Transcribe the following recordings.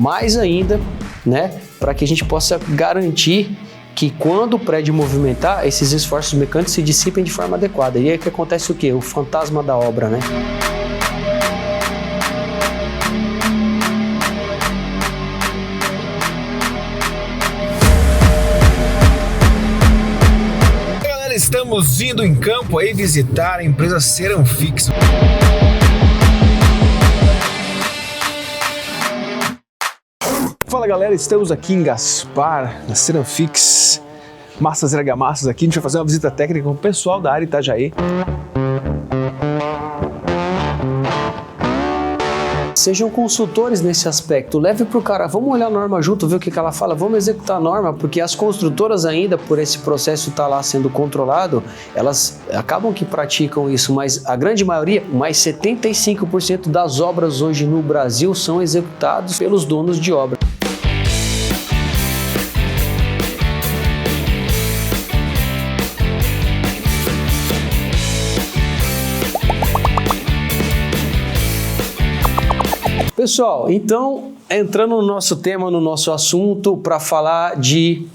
mais ainda, né, para que a gente possa garantir que quando o prédio movimentar, esses esforços mecânicos se dissipem de forma adequada. E aí que acontece o quê? O fantasma da obra, né? Galera, estamos indo em campo aí visitar a empresa Ceramfix. Fala galera, estamos aqui em Gaspar, na Ceramfix, massas e argamassas aqui. A gente vai fazer uma visita técnica com o pessoal da área Itajaí. Sejam consultores nesse aspecto, leve para o cara, vamos olhar a norma junto, ver o que ela fala, vamos executar a norma, porque as construtoras ainda, por esse processo estar lá sendo controlado, elas acabam que praticam isso, mas a grande maioria, mais 75% das obras hoje no Brasil são executadas pelos donos de obra. Pessoal, então, entrando no nosso tema, no nosso assunto, para falar de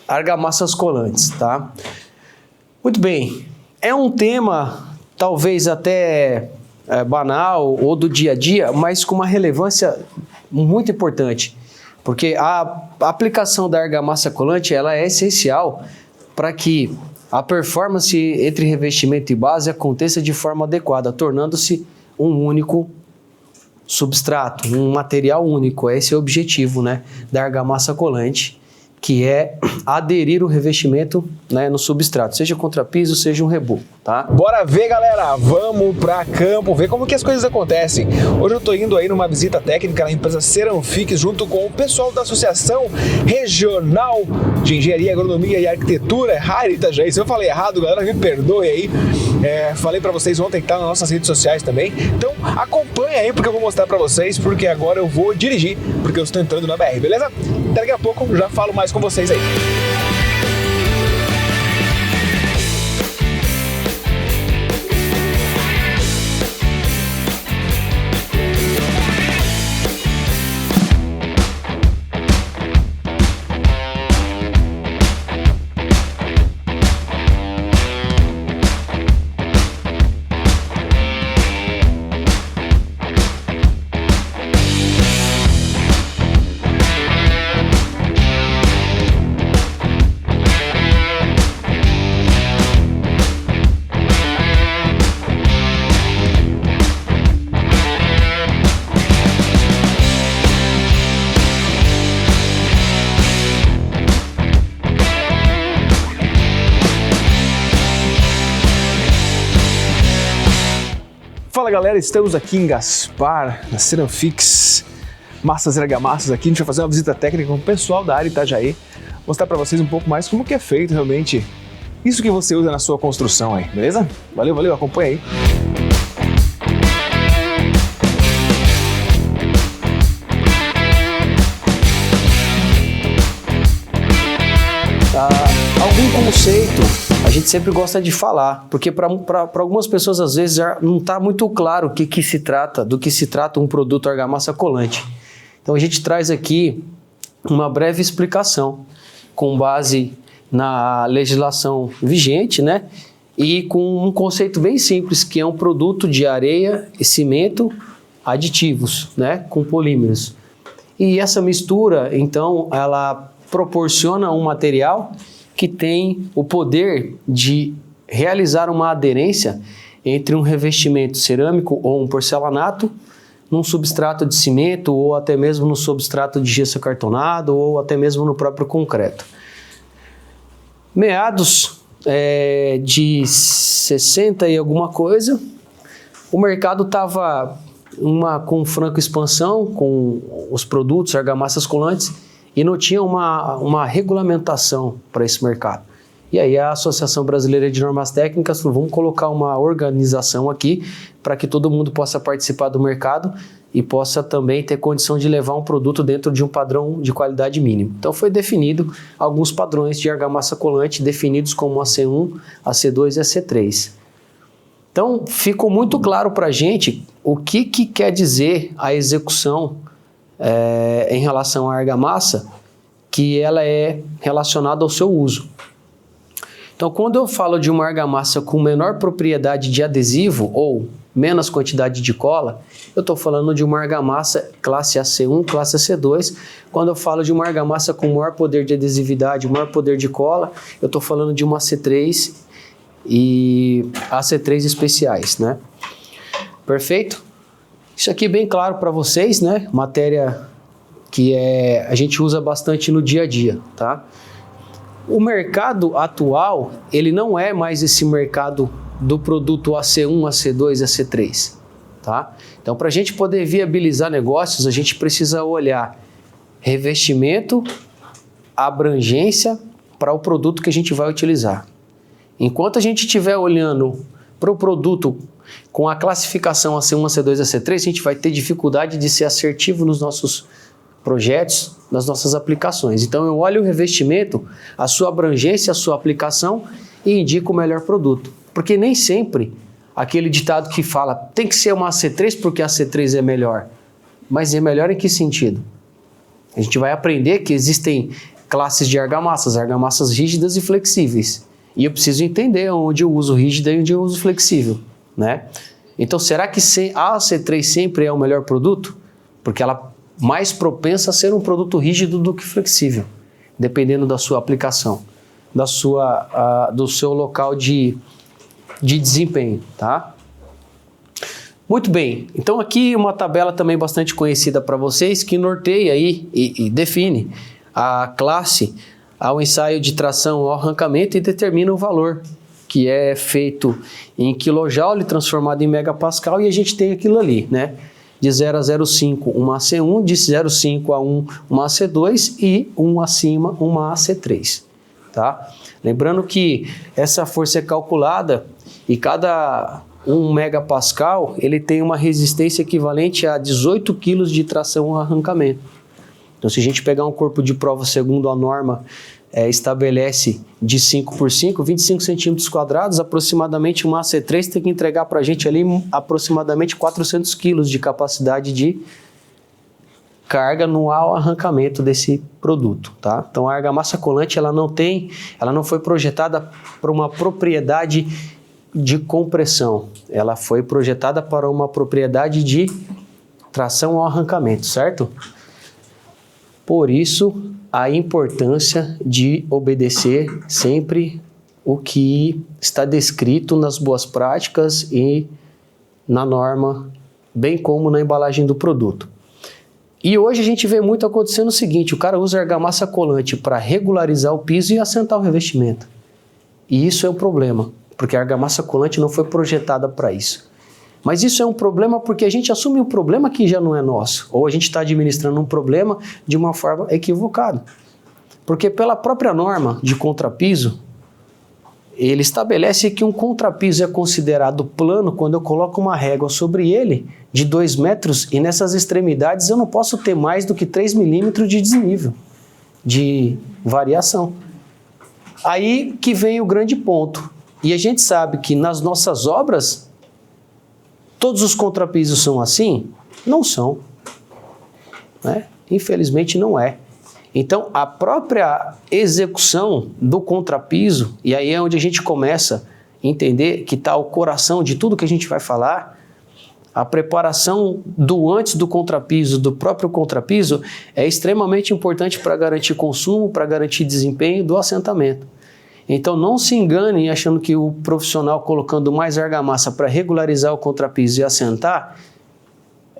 argamassas colantes, tá? Muito bem, é um tema talvez até banal ou do dia a dia, mas com uma relevância muito importante, porque a aplicação da argamassa colante, ela é essencial para que a performance entre revestimento e base aconteça de forma adequada, tornando-se um único substrato, um material único. Esse é o objetivo, né, da argamassa colante, que é aderir o revestimento, né, no substrato, seja contrapiso, seja um reboco, tá? Bora ver, galera, vamos pra campo, ver como que as coisas acontecem. Hoje eu tô indo aí numa visita técnica na empresa Ceramfix, junto com o pessoal da Associação Regional de Engenharia, Agronomia e Arquitetura, área Itajaí. Se eu falei errado, galera, me perdoe aí. Falei pra vocês ontem que tá nas nossas redes sociais também. Então acompanha aí, porque eu vou mostrar pra vocês, porque agora eu vou dirigir, porque eu estou entrando na BR, beleza? Daqui a pouco já falo mais com vocês aí. Fala galera, estamos aqui em Gaspar, na Ceramfix, massas e argamassas aqui. A gente vai fazer uma visita técnica com o pessoal da área Itajaí, mostrar para vocês um pouco mais como que é feito realmente isso que você usa na sua construção aí, beleza? Valeu, valeu, acompanha aí. Algum conceito a gente sempre gosta de falar, porque para algumas pessoas às vezes já não está muito claro do que se trata um produto argamassa colante. Então a gente traz aqui uma breve explicação com base na legislação vigente, né? E com um conceito bem simples, que é um produto de areia e cimento aditivos, né? Com polímeros. E essa mistura, então, ela proporciona um material que tem o poder de realizar uma aderência entre um revestimento cerâmico ou um porcelanato num substrato de cimento ou até mesmo no substrato de gesso acartonado ou até mesmo no próprio concreto. Meados de 60 e alguma coisa, o mercado estava com franca expansão com os produtos argamassas colantes e não tinha uma regulamentação para esse mercado. E aí a Associação Brasileira de Normas Técnicas falou, vamos colocar uma organização aqui para que todo mundo possa participar do mercado e possa também ter condição de levar um produto dentro de um padrão de qualidade mínimo. Então foi definido alguns padrões de argamassa colante definidos como a C1, a C2 e a C3. Então ficou muito claro para a gente o que quer dizer a execução em relação à argamassa, que ela é relacionada ao seu uso. Então, quando eu falo de uma argamassa com menor propriedade de adesivo ou menos quantidade de cola, eu estou falando de uma argamassa classe AC1, classe AC2. Quando eu falo de uma argamassa com maior poder de adesividade, maior poder de cola, eu estou falando de uma AC3 e AC3 especiais, né? Perfeito? Isso aqui é bem claro para vocês, né? Matéria que a gente usa bastante no dia a dia, tá? O mercado atual, ele não é mais esse mercado do produto AC1, AC2, AC3, tá? Então, para a gente poder viabilizar negócios, a gente precisa olhar revestimento, abrangência para o produto que a gente vai utilizar. Enquanto a gente estiver olhando para o produto com a classificação AC1, AC2, AC3, a gente vai ter dificuldade de ser assertivo nos nossos projetos, nas nossas aplicações. Então, eu olho o revestimento, a sua abrangência, a sua aplicação e indico o melhor produto. Porque nem sempre aquele ditado que fala tem que ser uma AC3 porque a AC3 é melhor. Mas é melhor em que sentido? A gente vai aprender que existem classes de argamassas rígidas e flexíveis. E eu preciso entender onde eu uso rígida e onde eu uso flexível, né? Então, será que a AC3 sempre é o melhor produto? Porque ela é mais propensa a ser um produto rígido do que flexível, dependendo da sua aplicação, do seu local de desempenho, tá? Muito bem, então aqui uma tabela também bastante conhecida para vocês, que norteia aí e define a classe ao ensaio de tração ao arrancamento e determina o valor, que é feito em kJ transformado em megapascal, e a gente tem aquilo ali, né? De 0 a 0,5 uma AC1, de 0,5 a 1 uma AC2 e 1 acima uma AC3, tá? Lembrando que essa força é calculada e cada 1 megapascal ele tem uma resistência equivalente a 18 kg de tração ao arrancamento. Então, se a gente pegar um corpo de prova segundo a norma estabelece de 5 por 5, 25 centímetros quadrados, aproximadamente uma AC3 tem que entregar para a gente ali aproximadamente 400 quilos de capacidade de carga no arrancamento desse produto, tá? Então, a argamassa colante ela não foi projetada para uma propriedade de compressão, ela foi projetada para uma propriedade de tração ao arrancamento, certo? Por isso, a importância de obedecer sempre o que está descrito nas boas práticas e na norma, bem como na embalagem do produto. E hoje a gente vê muito acontecendo o seguinte, o cara usa argamassa colante para regularizar o piso e assentar o revestimento. E isso é um problema, porque a argamassa colante não foi projetada para isso. Mas isso é um problema porque a gente assume um problema que já não é nosso, ou a gente está administrando um problema de uma forma equivocada. Porque pela própria norma de contrapiso, ele estabelece que um contrapiso é considerado plano quando eu coloco uma régua sobre ele de 2 metros e nessas extremidades eu não posso ter mais do que 3 milímetros de desnível, de variação. Aí que vem o grande ponto. E a gente sabe que nas nossas obras todos os contrapisos são assim? Não são, né? Infelizmente não é. Então, a própria execução do contrapiso, e aí é onde a gente começa a entender que está o coração de tudo que a gente vai falar, a preparação do antes do contrapiso, do próprio contrapiso, é extremamente importante para garantir consumo, para garantir desempenho do assentamento. Então não se enganem achando que o profissional colocando mais argamassa para regularizar o contrapiso e assentar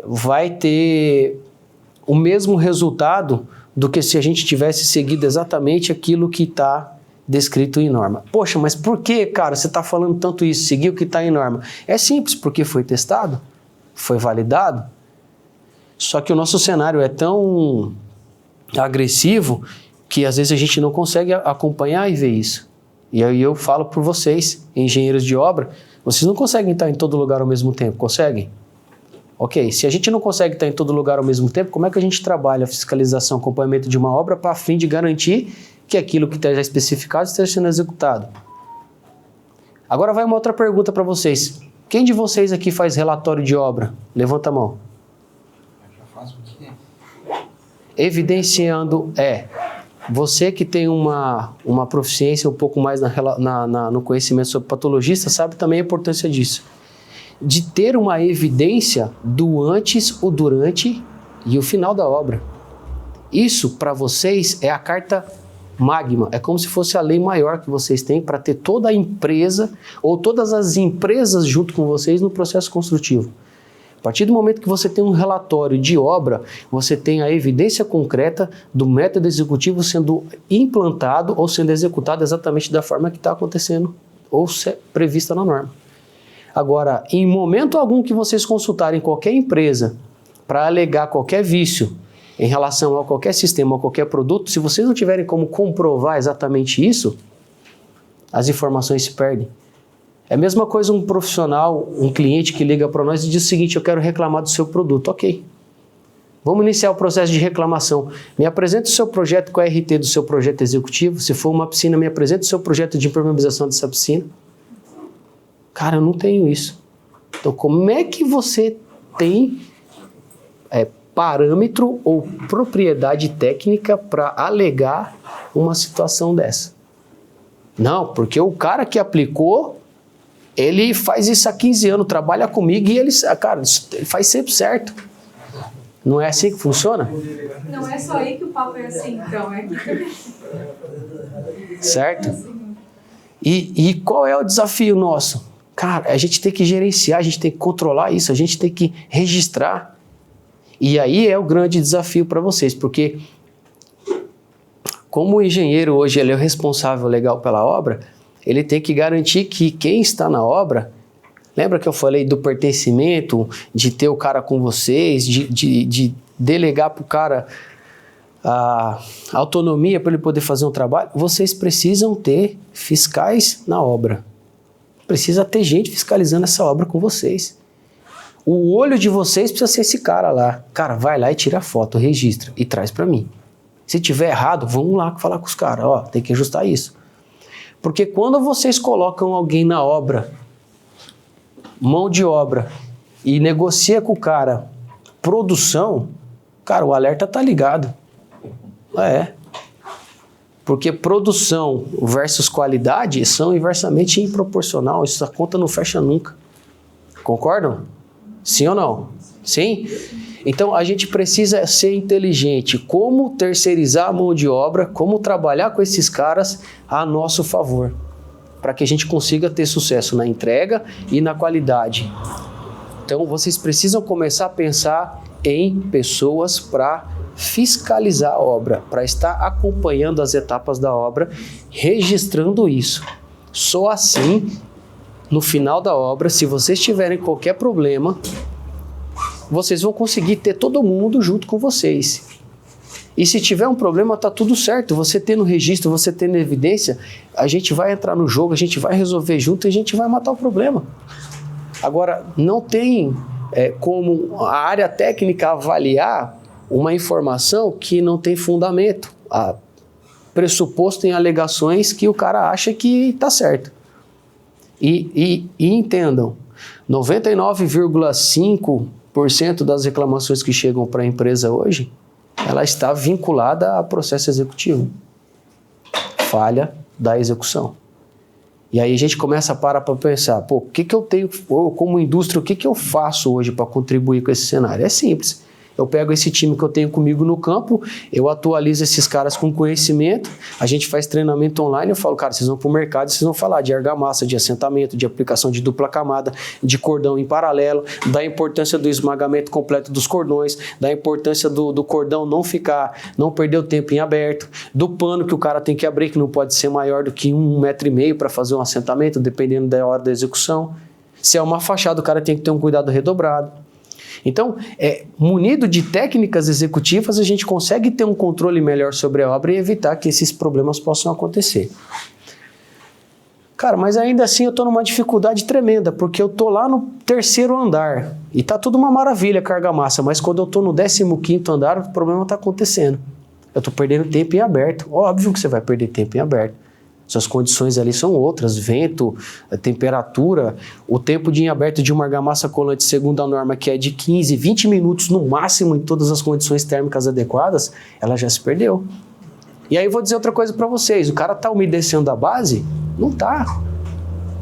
vai ter o mesmo resultado do que se a gente tivesse seguido exatamente aquilo que está descrito em norma. Poxa, mas por que, cara, você está falando tanto isso, seguir o que está em norma? É simples, porque foi testado, foi validado. Só que o nosso cenário é tão agressivo que às vezes a gente não consegue acompanhar e ver isso. E aí eu falo por vocês, engenheiros de obra, vocês não conseguem estar em todo lugar ao mesmo tempo, conseguem? Ok, se a gente não consegue estar em todo lugar ao mesmo tempo, como é que a gente trabalha a fiscalização, acompanhamento de uma obra para fim de garantir que aquilo que está já especificado esteja sendo executado? Agora vai uma outra pergunta para vocês. Quem de vocês aqui faz relatório de obra? Levanta a mão. Eu já faço o quê? evidenciando você que tem uma proficiência um pouco mais no conhecimento sobre patologista, sabe também a importância disso. De ter uma evidência do antes, o durante e o final da obra. Isso, para vocês, é a carta magma. É como se fosse a lei maior que vocês têm para ter toda a empresa ou todas as empresas junto com vocês no processo construtivo. A partir do momento que você tem um relatório de obra, você tem a evidência concreta do método executivo sendo implantado ou sendo executado exatamente da forma que está acontecendo ou prevista na norma. Agora, em momento algum que vocês consultarem qualquer empresa para alegar qualquer vício em relação a qualquer sistema ou qualquer produto, se vocês não tiverem como comprovar exatamente isso, as informações se perdem. É a mesma coisa um profissional, um cliente que liga para nós e diz o seguinte: eu quero reclamar do seu produto. Ok. Vamos iniciar o processo de reclamação. Me apresente o seu projeto com a RT do seu projeto executivo. Se for uma piscina, me apresente o seu projeto de impermeabilização dessa piscina. Cara, eu não tenho isso. Então, como é que você tem parâmetro ou propriedade técnica para alegar uma situação dessa? Não, porque o cara que aplicou, ele faz isso há 15 anos, trabalha comigo e ele faz sempre certo. Não é assim que funciona? Não é só aí que o papo é assim, então. É aqui também. Certo? E qual é o desafio nosso? Cara, a gente tem que gerenciar, a gente tem que controlar isso, a gente tem que registrar. E aí é o grande desafio para vocês, porque como o engenheiro hoje ele é o responsável legal pela obra, ele tem que garantir que quem está na obra, lembra que eu falei do pertencimento, de ter o cara com vocês, de delegar para o cara a autonomia para ele poder fazer um trabalho? Vocês precisam ter fiscais na obra. Precisa ter gente fiscalizando essa obra com vocês. O olho de vocês precisa ser esse cara lá. Cara, vai lá e tira a foto, registra e traz para mim. Se tiver errado, vamos lá falar com os caras. Ó, tem que ajustar isso. Porque quando vocês colocam alguém na obra, mão de obra, e negocia com o cara produção, cara, o alerta tá ligado. Porque produção versus qualidade são inversamente improporcional. Isso a conta não fecha nunca. Concordam? Sim ou não? Sim? Então a gente precisa ser inteligente. Como terceirizar a mão de obra, como trabalhar com esses caras a nosso favor, para que a gente consiga ter sucesso na entrega e na qualidade. Então vocês precisam começar a pensar em pessoas para fiscalizar a obra, para estar acompanhando as etapas da obra, registrando isso. Só assim, no final da obra, se vocês tiverem qualquer problema, vocês vão conseguir ter todo mundo junto com vocês. E se tiver um problema, tá tudo certo. Você tendo registro, você tendo evidência, a gente vai entrar no jogo, a gente vai resolver junto e a gente vai matar o problema. Agora, não tem como a área técnica avaliar uma informação que não tem fundamento, pressuposto em alegações que o cara acha que está certo. E entendam, 99,5% das reclamações que chegam para a empresa hoje, ela está vinculada a processo executivo. Falha da execução. E aí a gente começa a parar para pensar, o que eu tenho, como indústria, o que eu faço hoje para contribuir com esse cenário? É simples. Eu pego esse time que eu tenho comigo no campo, eu atualizo esses caras com conhecimento, a gente faz treinamento online, eu falo, cara, vocês vão para o mercado, vocês vão falar de argamassa, de assentamento, de aplicação de dupla camada, de cordão em paralelo, da importância do esmagamento completo dos cordões, da importância do cordão não perder o tempo em aberto, do pano que o cara tem que abrir, que não pode ser maior do que 1,5 metro para fazer um assentamento, dependendo da hora da execução. Se é uma fachada, o cara tem que ter um cuidado redobrado. Então, munido de técnicas executivas, a gente consegue ter um controle melhor sobre a obra e evitar que esses problemas possam acontecer. Cara, mas ainda assim eu estou numa dificuldade tremenda, porque eu estou lá no 3º andar e está tudo uma maravilha com a argamassa, mas quando eu estou no 15º andar, o problema está acontecendo. Eu estou perdendo tempo em aberto. Óbvio que você vai perder tempo em aberto. Suas condições ali são outras, vento, temperatura, o tempo de em aberto de uma argamassa colante segundo a norma, que é de 15, 20 minutos no máximo em todas as condições térmicas adequadas, ela já se perdeu. E aí eu vou dizer outra coisa para vocês, o cara tá umedecendo a base? Não tá.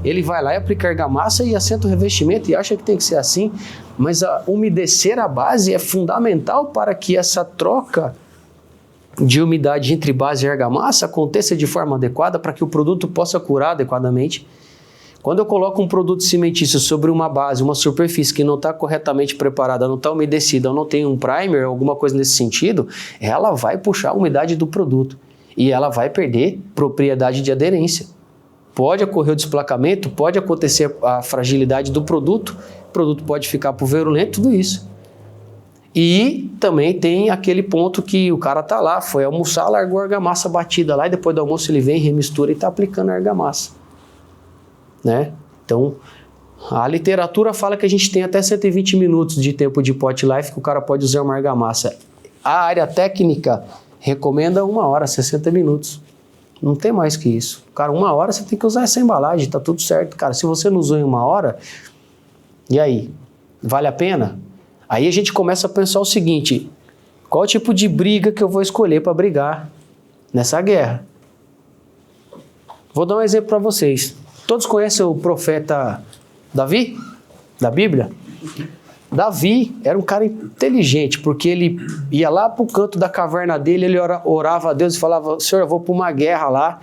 Ele vai lá e aplica argamassa e assenta o revestimento e acha que tem que ser assim, mas umedecer a base é fundamental para que essa troca de umidade entre base e argamassa aconteça de forma adequada para que o produto possa curar adequadamente. Quando eu coloco um produto cimentício sobre uma base, uma superfície que não está corretamente preparada, não está umedecida, ou não tem um primer, alguma coisa nesse sentido, ela vai puxar a umidade do produto e ela vai perder propriedade de aderência. Pode ocorrer o desplacamento, pode acontecer a fragilidade do produto, o produto pode ficar pulverulento, tudo isso. E também tem aquele ponto que o cara tá lá, foi almoçar, largou a argamassa batida lá e depois do almoço ele vem, remistura e tá aplicando a argamassa. Né? Então, a literatura fala que a gente tem até 120 minutos de tempo de pot life que o cara pode usar uma argamassa. A área técnica recomenda 1 hora, 60 minutos. Não tem mais que isso. Cara, 1 hora você tem que usar essa embalagem, tá tudo certo. Cara, se você não usou em 1 hora, e aí? Vale a pena? Aí a gente começa a pensar o seguinte, qual tipo de briga que eu vou escolher para brigar nessa guerra? Vou dar um exemplo para vocês. Todos conhecem o profeta Davi, da Bíblia? Davi era um cara inteligente, porque ele ia lá para o canto da caverna dele, ele orava a Deus e falava, Senhor, eu vou para uma guerra lá,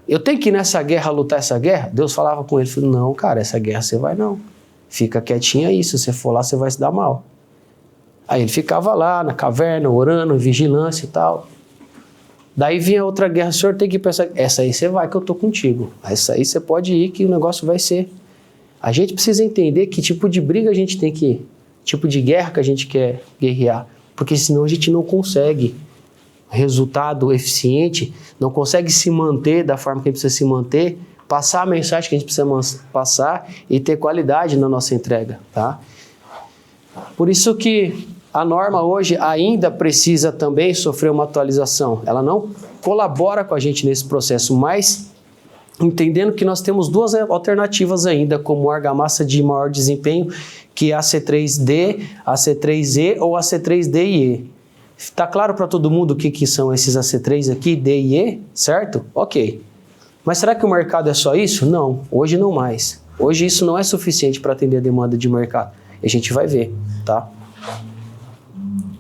eu tenho que ir nessa guerra, lutar essa guerra? Deus falava com ele, falou, não, cara, essa guerra você vai não, fica quietinho aí, se você for lá você vai se dar mal. Aí ele ficava lá na caverna, orando, vigilância e tal. Daí vinha outra guerra, o senhor tem que pensar, essa aí você vai que eu tô contigo, essa aí você pode ir que o negócio vai ser. A gente precisa entender que tipo de briga a gente tem que ir, tipo de guerra que a gente quer guerrear, porque senão a gente não consegue resultado eficiente, não consegue se manter da forma que a gente precisa se manter, passar a mensagem que a gente precisa passar e ter qualidade na nossa entrega, tá? Por isso que a norma hoje ainda precisa também sofrer uma atualização. Ela não colabora com a gente nesse processo, mas entendendo que nós temos 2 alternativas ainda, como argamassa de maior desempenho, que é a C3D, a C3E ou a C3D e E. Está claro para todo mundo o que são esses AC3 aqui, D e E, certo? Ok. Mas será que o mercado é só isso? Não, hoje não mais. Hoje isso não é suficiente para atender a demanda de mercado. A gente vai ver, tá?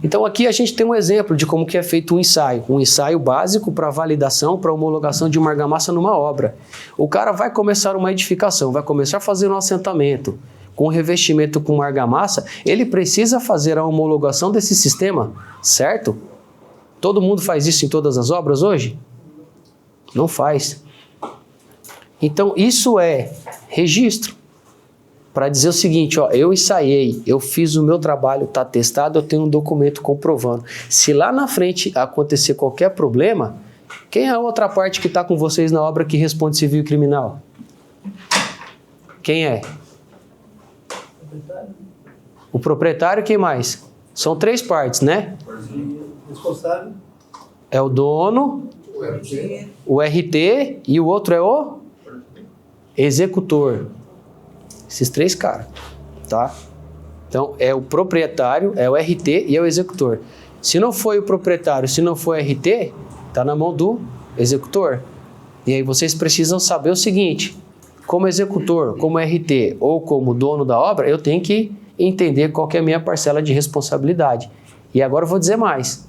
Então aqui a gente tem um exemplo de como que é feito um ensaio básico para validação, para homologação de uma argamassa numa obra. O cara vai começar uma edificação, vai começar a fazer um assentamento com revestimento com uma argamassa, ele precisa fazer a homologação desse sistema, certo? Todo mundo faz isso em todas as obras hoje? Não faz. Então isso é registro. Para dizer o seguinte, ó, eu ensaiei, eu fiz o meu trabalho, está testado, eu tenho um documento comprovando. Se lá na frente acontecer qualquer problema, quem é a outra parte que está com vocês na obra que responde civil e criminal? Quem é? O proprietário, quem mais? São 3 partes, né? Responsável. É o dono, o RT e o outro é o executor. Esses 3 caras, tá? Então, é o proprietário, é o RT e é o executor. Se não foi o proprietário, se não foi o RT, tá na mão do executor. E aí vocês precisam saber o seguinte, como executor, como RT ou como dono da obra, eu tenho que entender qual que é a minha parcela de responsabilidade. E agora eu vou dizer mais.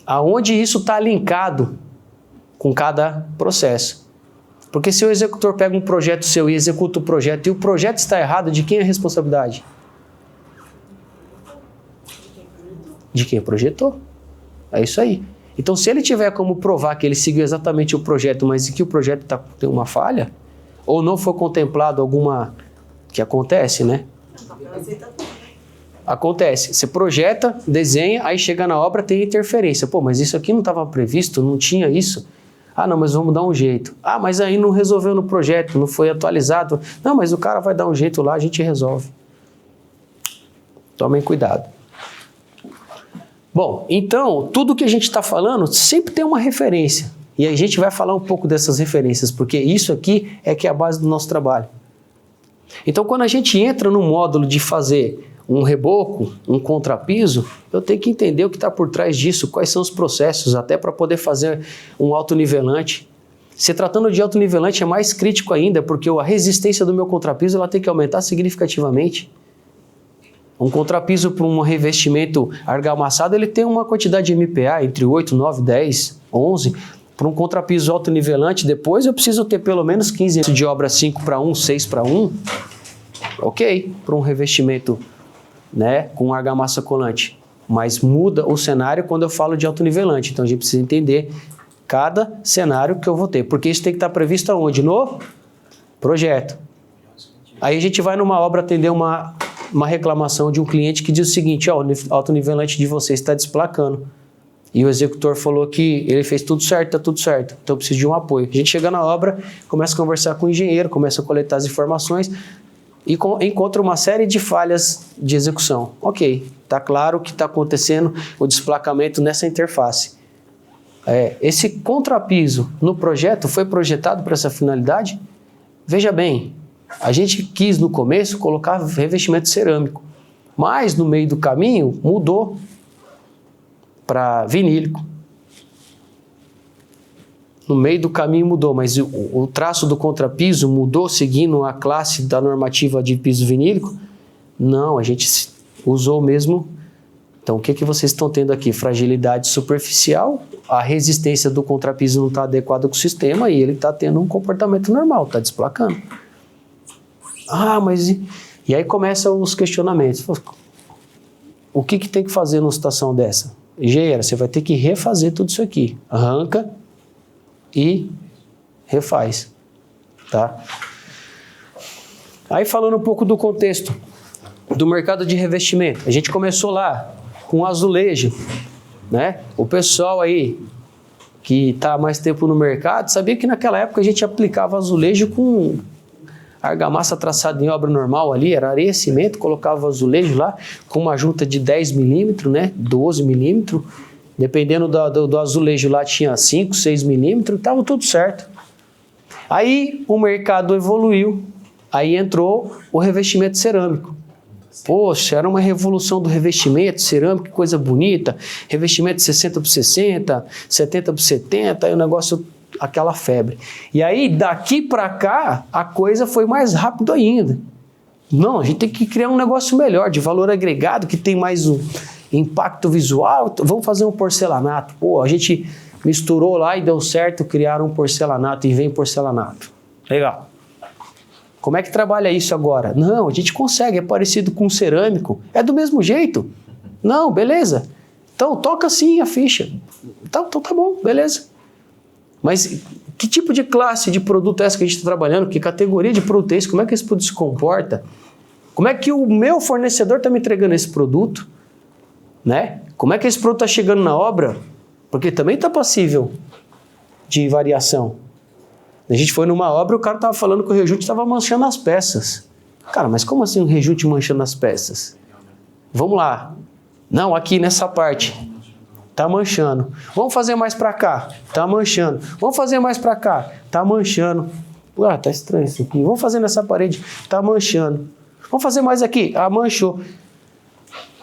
Aonde isso está linkado com cada processo? Porque se o executor pega um projeto seu e executa o projeto e o projeto está errado, de quem é a responsabilidade? De quem projetou. É isso aí. Então, se ele tiver como provar que ele seguiu exatamente o projeto, mas que o projeto tem uma falha, ou não foi contemplado alguma... que acontece, né? Acontece. Você projeta, desenha, aí chega na obra, tem interferência. Pô, mas isso aqui não estava previsto, não tinha isso. Ah, não, mas vamos dar um jeito. Ah, mas aí não resolveu no projeto, não foi atualizado. Não, mas o cara vai dar um jeito lá, a gente resolve. Tomem cuidado. Bom, então, tudo que a gente está falando sempre tem uma referência. E a gente vai falar um pouco dessas referências, porque isso aqui é que é a base do nosso trabalho. Então, quando a gente entra no módulo de fazer um reboco, um contrapiso, eu tenho que entender o que está por trás disso, quais são os processos, até para poder fazer um autonivelante. Se tratando de autonivelante é mais crítico ainda, porque a resistência do meu contrapiso ela tem que aumentar significativamente. Um contrapiso para um revestimento argamassado, ele tem uma quantidade de MPa entre 8, 9, 10, 11. Para um contrapiso autonivelante, depois eu preciso ter pelo menos 15 de obra 5:1, 6:1. Ok, para um revestimento, né, com argamassa colante. Mas muda o cenário quando eu falo de autonivelante. Então a gente precisa entender cada cenário que eu vou ter. Porque isso tem que estar previsto aonde? No projeto. Aí a gente vai numa obra atender uma reclamação de um cliente que diz o seguinte: ó, o autonivelante de vocês está desplacando. E o executor falou que ele fez tudo certo, está tudo certo. Então eu preciso de um apoio. A gente chega na obra, começa a conversar com o engenheiro, começa a coletar as informações e encontra uma série de falhas de execução. Ok, está claro o que está acontecendo, o desplacamento nessa interface. Esse contrapiso no projeto foi projetado para essa finalidade? Veja bem, a gente quis no começo colocar revestimento cerâmico, mas no meio do caminho mudou para vinílico. No meio do caminho mudou, mas o traço do contrapiso mudou seguindo a classe da normativa de piso vinílico? Não, a gente usou mesmo. Então, o que vocês estão tendo aqui? Fragilidade superficial, a resistência do contrapiso não está adequada com o sistema e ele está tendo um comportamento normal, está desplacando. Ah, mas... E aí começam os questionamentos. O que tem que fazer numa situação dessa? Engenheiro, você vai ter que refazer tudo isso aqui. Arranca e refaz. Tá? Aí falando um pouco do contexto do mercado de revestimento. A gente começou lá com azulejo, né? O pessoal aí que está há mais tempo no mercado sabia que naquela época a gente aplicava azulejo com argamassa traçada em obra normal ali, era areia, cimento, colocava azulejo lá com uma junta de 10 milímetros, né? 12 milímetros, dependendo do azulejo lá tinha 5, 6 milímetros, estava tudo certo. Aí o mercado evoluiu, aí entrou o revestimento cerâmico. Poxa, era uma revolução do revestimento cerâmico, que coisa bonita, revestimento 60x60, 70x70, aí o negócio, aquela febre. E aí, daqui para cá, a coisa foi mais rápido ainda. Não, a gente tem que criar um negócio melhor, de valor agregado, que tem mais um impacto visual. Vamos fazer um porcelanato. Pô, a gente misturou lá e deu certo, criaram um porcelanato e vem porcelanato. Legal. Como é que trabalha isso agora? Não, a gente consegue, é parecido com cerâmico. É do mesmo jeito. Não, beleza. Então, toca assim a ficha. Então tá bom, beleza. Mas que tipo de classe de produto é essa que a gente está trabalhando? Que categoria de produto é esse? Como é que esse produto se comporta? Como é que o meu fornecedor está me entregando esse produto? Né? Como é que esse produto está chegando na obra? Porque também está passível de variação. A gente foi numa obra e o cara estava falando que o rejunte estava manchando as peças. Cara, mas como assim um rejunte manchando as peças? Vamos lá. Não, aqui nessa parte. Tá manchando. Vamos fazer mais para cá. Tá manchando. Vamos fazer mais para cá. Tá manchando. Ah, tá estranho isso aqui. Vamos fazer nessa parede. Tá manchando. Vamos fazer mais aqui. Ah, manchou.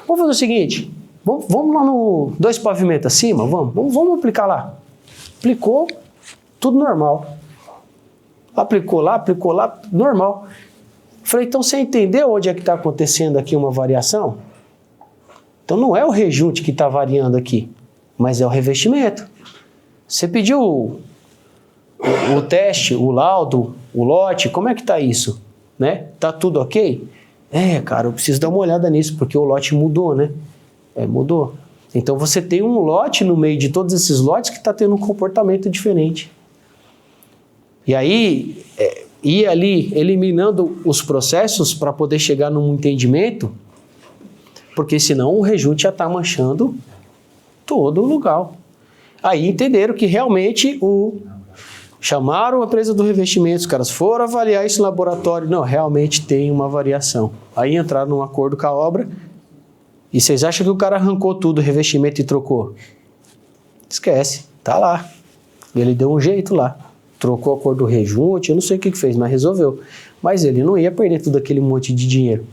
Vamos fazer o seguinte. Vamos lá no 2 pavimentos acima. Vamos aplicar lá. Aplicou. Tudo normal. Aplicou lá, normal. Falei, então você entendeu onde é que está acontecendo aqui uma variação? Então não é o rejunte que está variando aqui, mas é o revestimento. Você pediu o teste, o laudo, o lote, como é que está isso? Né? Tá tudo ok? Cara, eu preciso dar uma olhada nisso, porque o lote mudou, né? Mudou. Então você tem um lote no meio de todos esses lotes que está tendo um comportamento diferente. E aí, ir ali eliminando os processos para poder chegar num entendimento, porque senão o rejunte já está manchando todo o lugar. Aí entenderam que realmente chamaram a empresa do revestimento, os caras foram avaliar isso no laboratório, não, realmente tem uma variação. Aí entraram num acordo com a obra, e vocês acham que o cara arrancou tudo, o revestimento e trocou? Esquece, tá lá. Ele deu um jeito lá. Trocou a cor do rejunte, eu não sei o que fez, mas resolveu. Mas ele não ia perder todo aquele monte de dinheiro.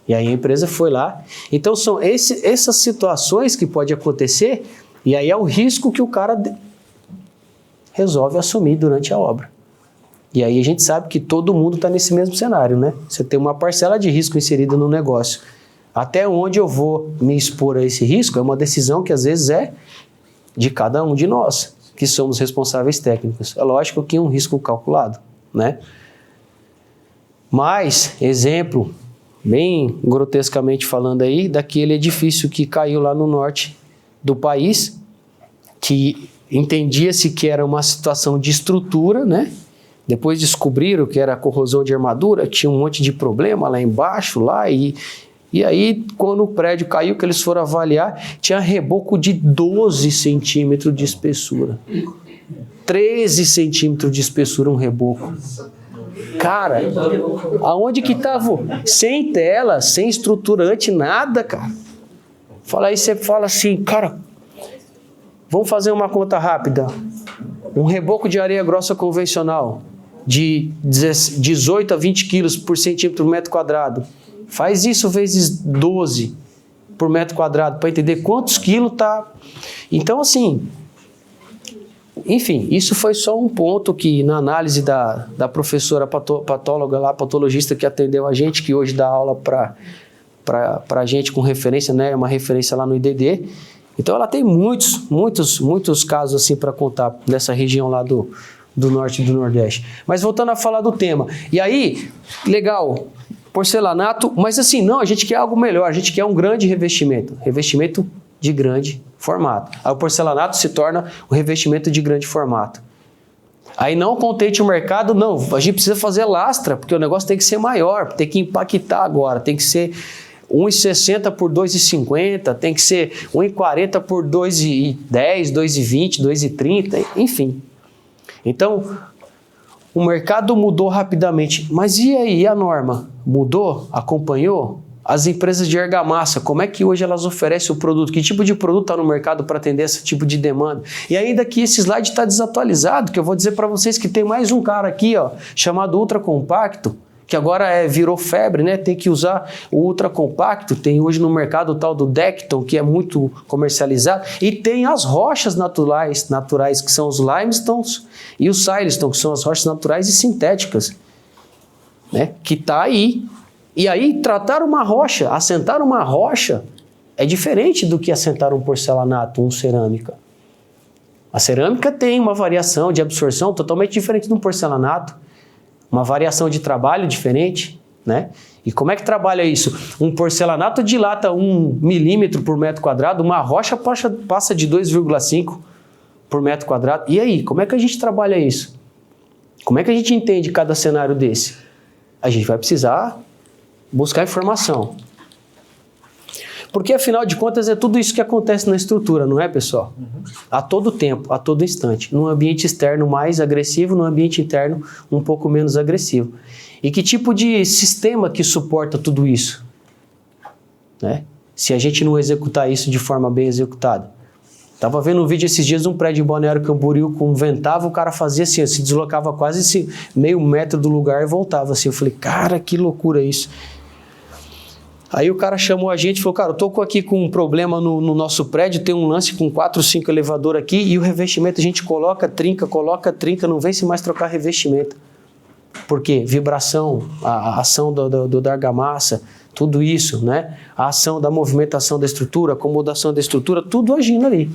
E aí a empresa foi lá. Então são essas situações que pode acontecer, e aí é o risco que o cara resolve assumir durante a obra. E aí a gente sabe que todo mundo está nesse mesmo cenário, né? Você tem uma parcela de risco inserida no negócio. Até onde eu vou me expor a esse risco é uma decisão que às vezes é de cada um de nós, que somos responsáveis técnicos. É lógico que é um risco calculado, né? Mas, exemplo, bem grotescamente falando aí, daquele edifício que caiu lá no norte do país, que entendia-se que era uma situação de estrutura, né? Depois descobriram que era corrosão de armadura, tinha um monte de problema lá embaixo, e aí, quando o prédio caiu, que eles foram avaliar, tinha reboco de 12 centímetros de espessura. 13 centímetros de espessura um reboco. Cara, aonde que tava? Sem tela, sem estruturante, nada, cara. Fala aí, você fala assim, cara, vamos fazer uma conta rápida. Um reboco de areia grossa convencional, de 18 a 20 quilos por centímetro por metro quadrado. Faz isso vezes 12 por metro quadrado para entender quantos quilos tá. Então, assim, enfim, isso foi só um ponto que na análise da professora patóloga lá, patologista que atendeu a gente, que hoje dá aula para a gente com referência, né, uma referência lá no IDD. Então ela tem muitos casos assim para contar dessa região lá do norte e do nordeste. Mas voltando a falar do tema. E aí, legal, porcelanato, mas assim, não, a gente quer algo melhor, a gente quer um grande revestimento de grande formato. Aí o porcelanato se torna um revestimento de grande formato. Aí não contente o mercado, não, a gente precisa fazer lastra, porque o negócio tem que ser maior, tem que impactar agora, tem que ser 1,60 por 2,50, tem que ser 1,40 por 2,10, 2,20, 2,30, enfim. Então, o mercado mudou rapidamente, mas e aí, e a norma? Mudou? Acompanhou? As empresas de argamassa, como é que hoje elas oferecem o produto? Que tipo de produto está no mercado para atender esse tipo de demanda? E ainda que esse slide está desatualizado, que eu vou dizer para vocês que tem mais um cara aqui, ó, chamado Ultra Compacto, que agora virou febre, né? Tem que usar o Ultra Compacto. Tem hoje no mercado o tal do Decton, que é muito comercializado. E tem as rochas naturais que são os limestones e os silestone, que são as rochas naturais e sintéticas, né? Que está aí. E aí, tratar uma rocha, assentar uma rocha, é diferente do que assentar um porcelanato, um cerâmica. A cerâmica tem uma variação de absorção totalmente diferente de um porcelanato. Uma variação de trabalho diferente, né? E como é que trabalha isso? Um porcelanato dilata 1 milímetro por metro quadrado, uma rocha passa de 2,5 por metro quadrado. E aí, como é que a gente trabalha isso? Como é que a gente entende cada cenário desse? A gente vai precisar buscar informação. Porque, afinal de contas, é tudo isso que acontece na estrutura, não é, pessoal? A todo tempo, a todo instante. Num ambiente externo mais agressivo, num ambiente interno um pouco menos agressivo. E que tipo de sistema que suporta tudo isso? Né? Se a gente não executar isso de forma bem executada. Estava vendo um vídeo esses dias, um prédio em Balneário Camboriú com ventava, o cara fazia assim, se deslocava quase meio metro do lugar e voltava assim. Eu falei, cara, que loucura isso. Aí o cara chamou a gente e falou, cara, eu tô aqui com um problema no nosso prédio, tem um lance com 4 ou 5 elevadores aqui e o revestimento a gente coloca, trinca, não vem se mais trocar revestimento. Por quê? Vibração, a ação da argamassa, tudo isso, né? A ação da movimentação da estrutura, acomodação da estrutura, tudo agindo ali.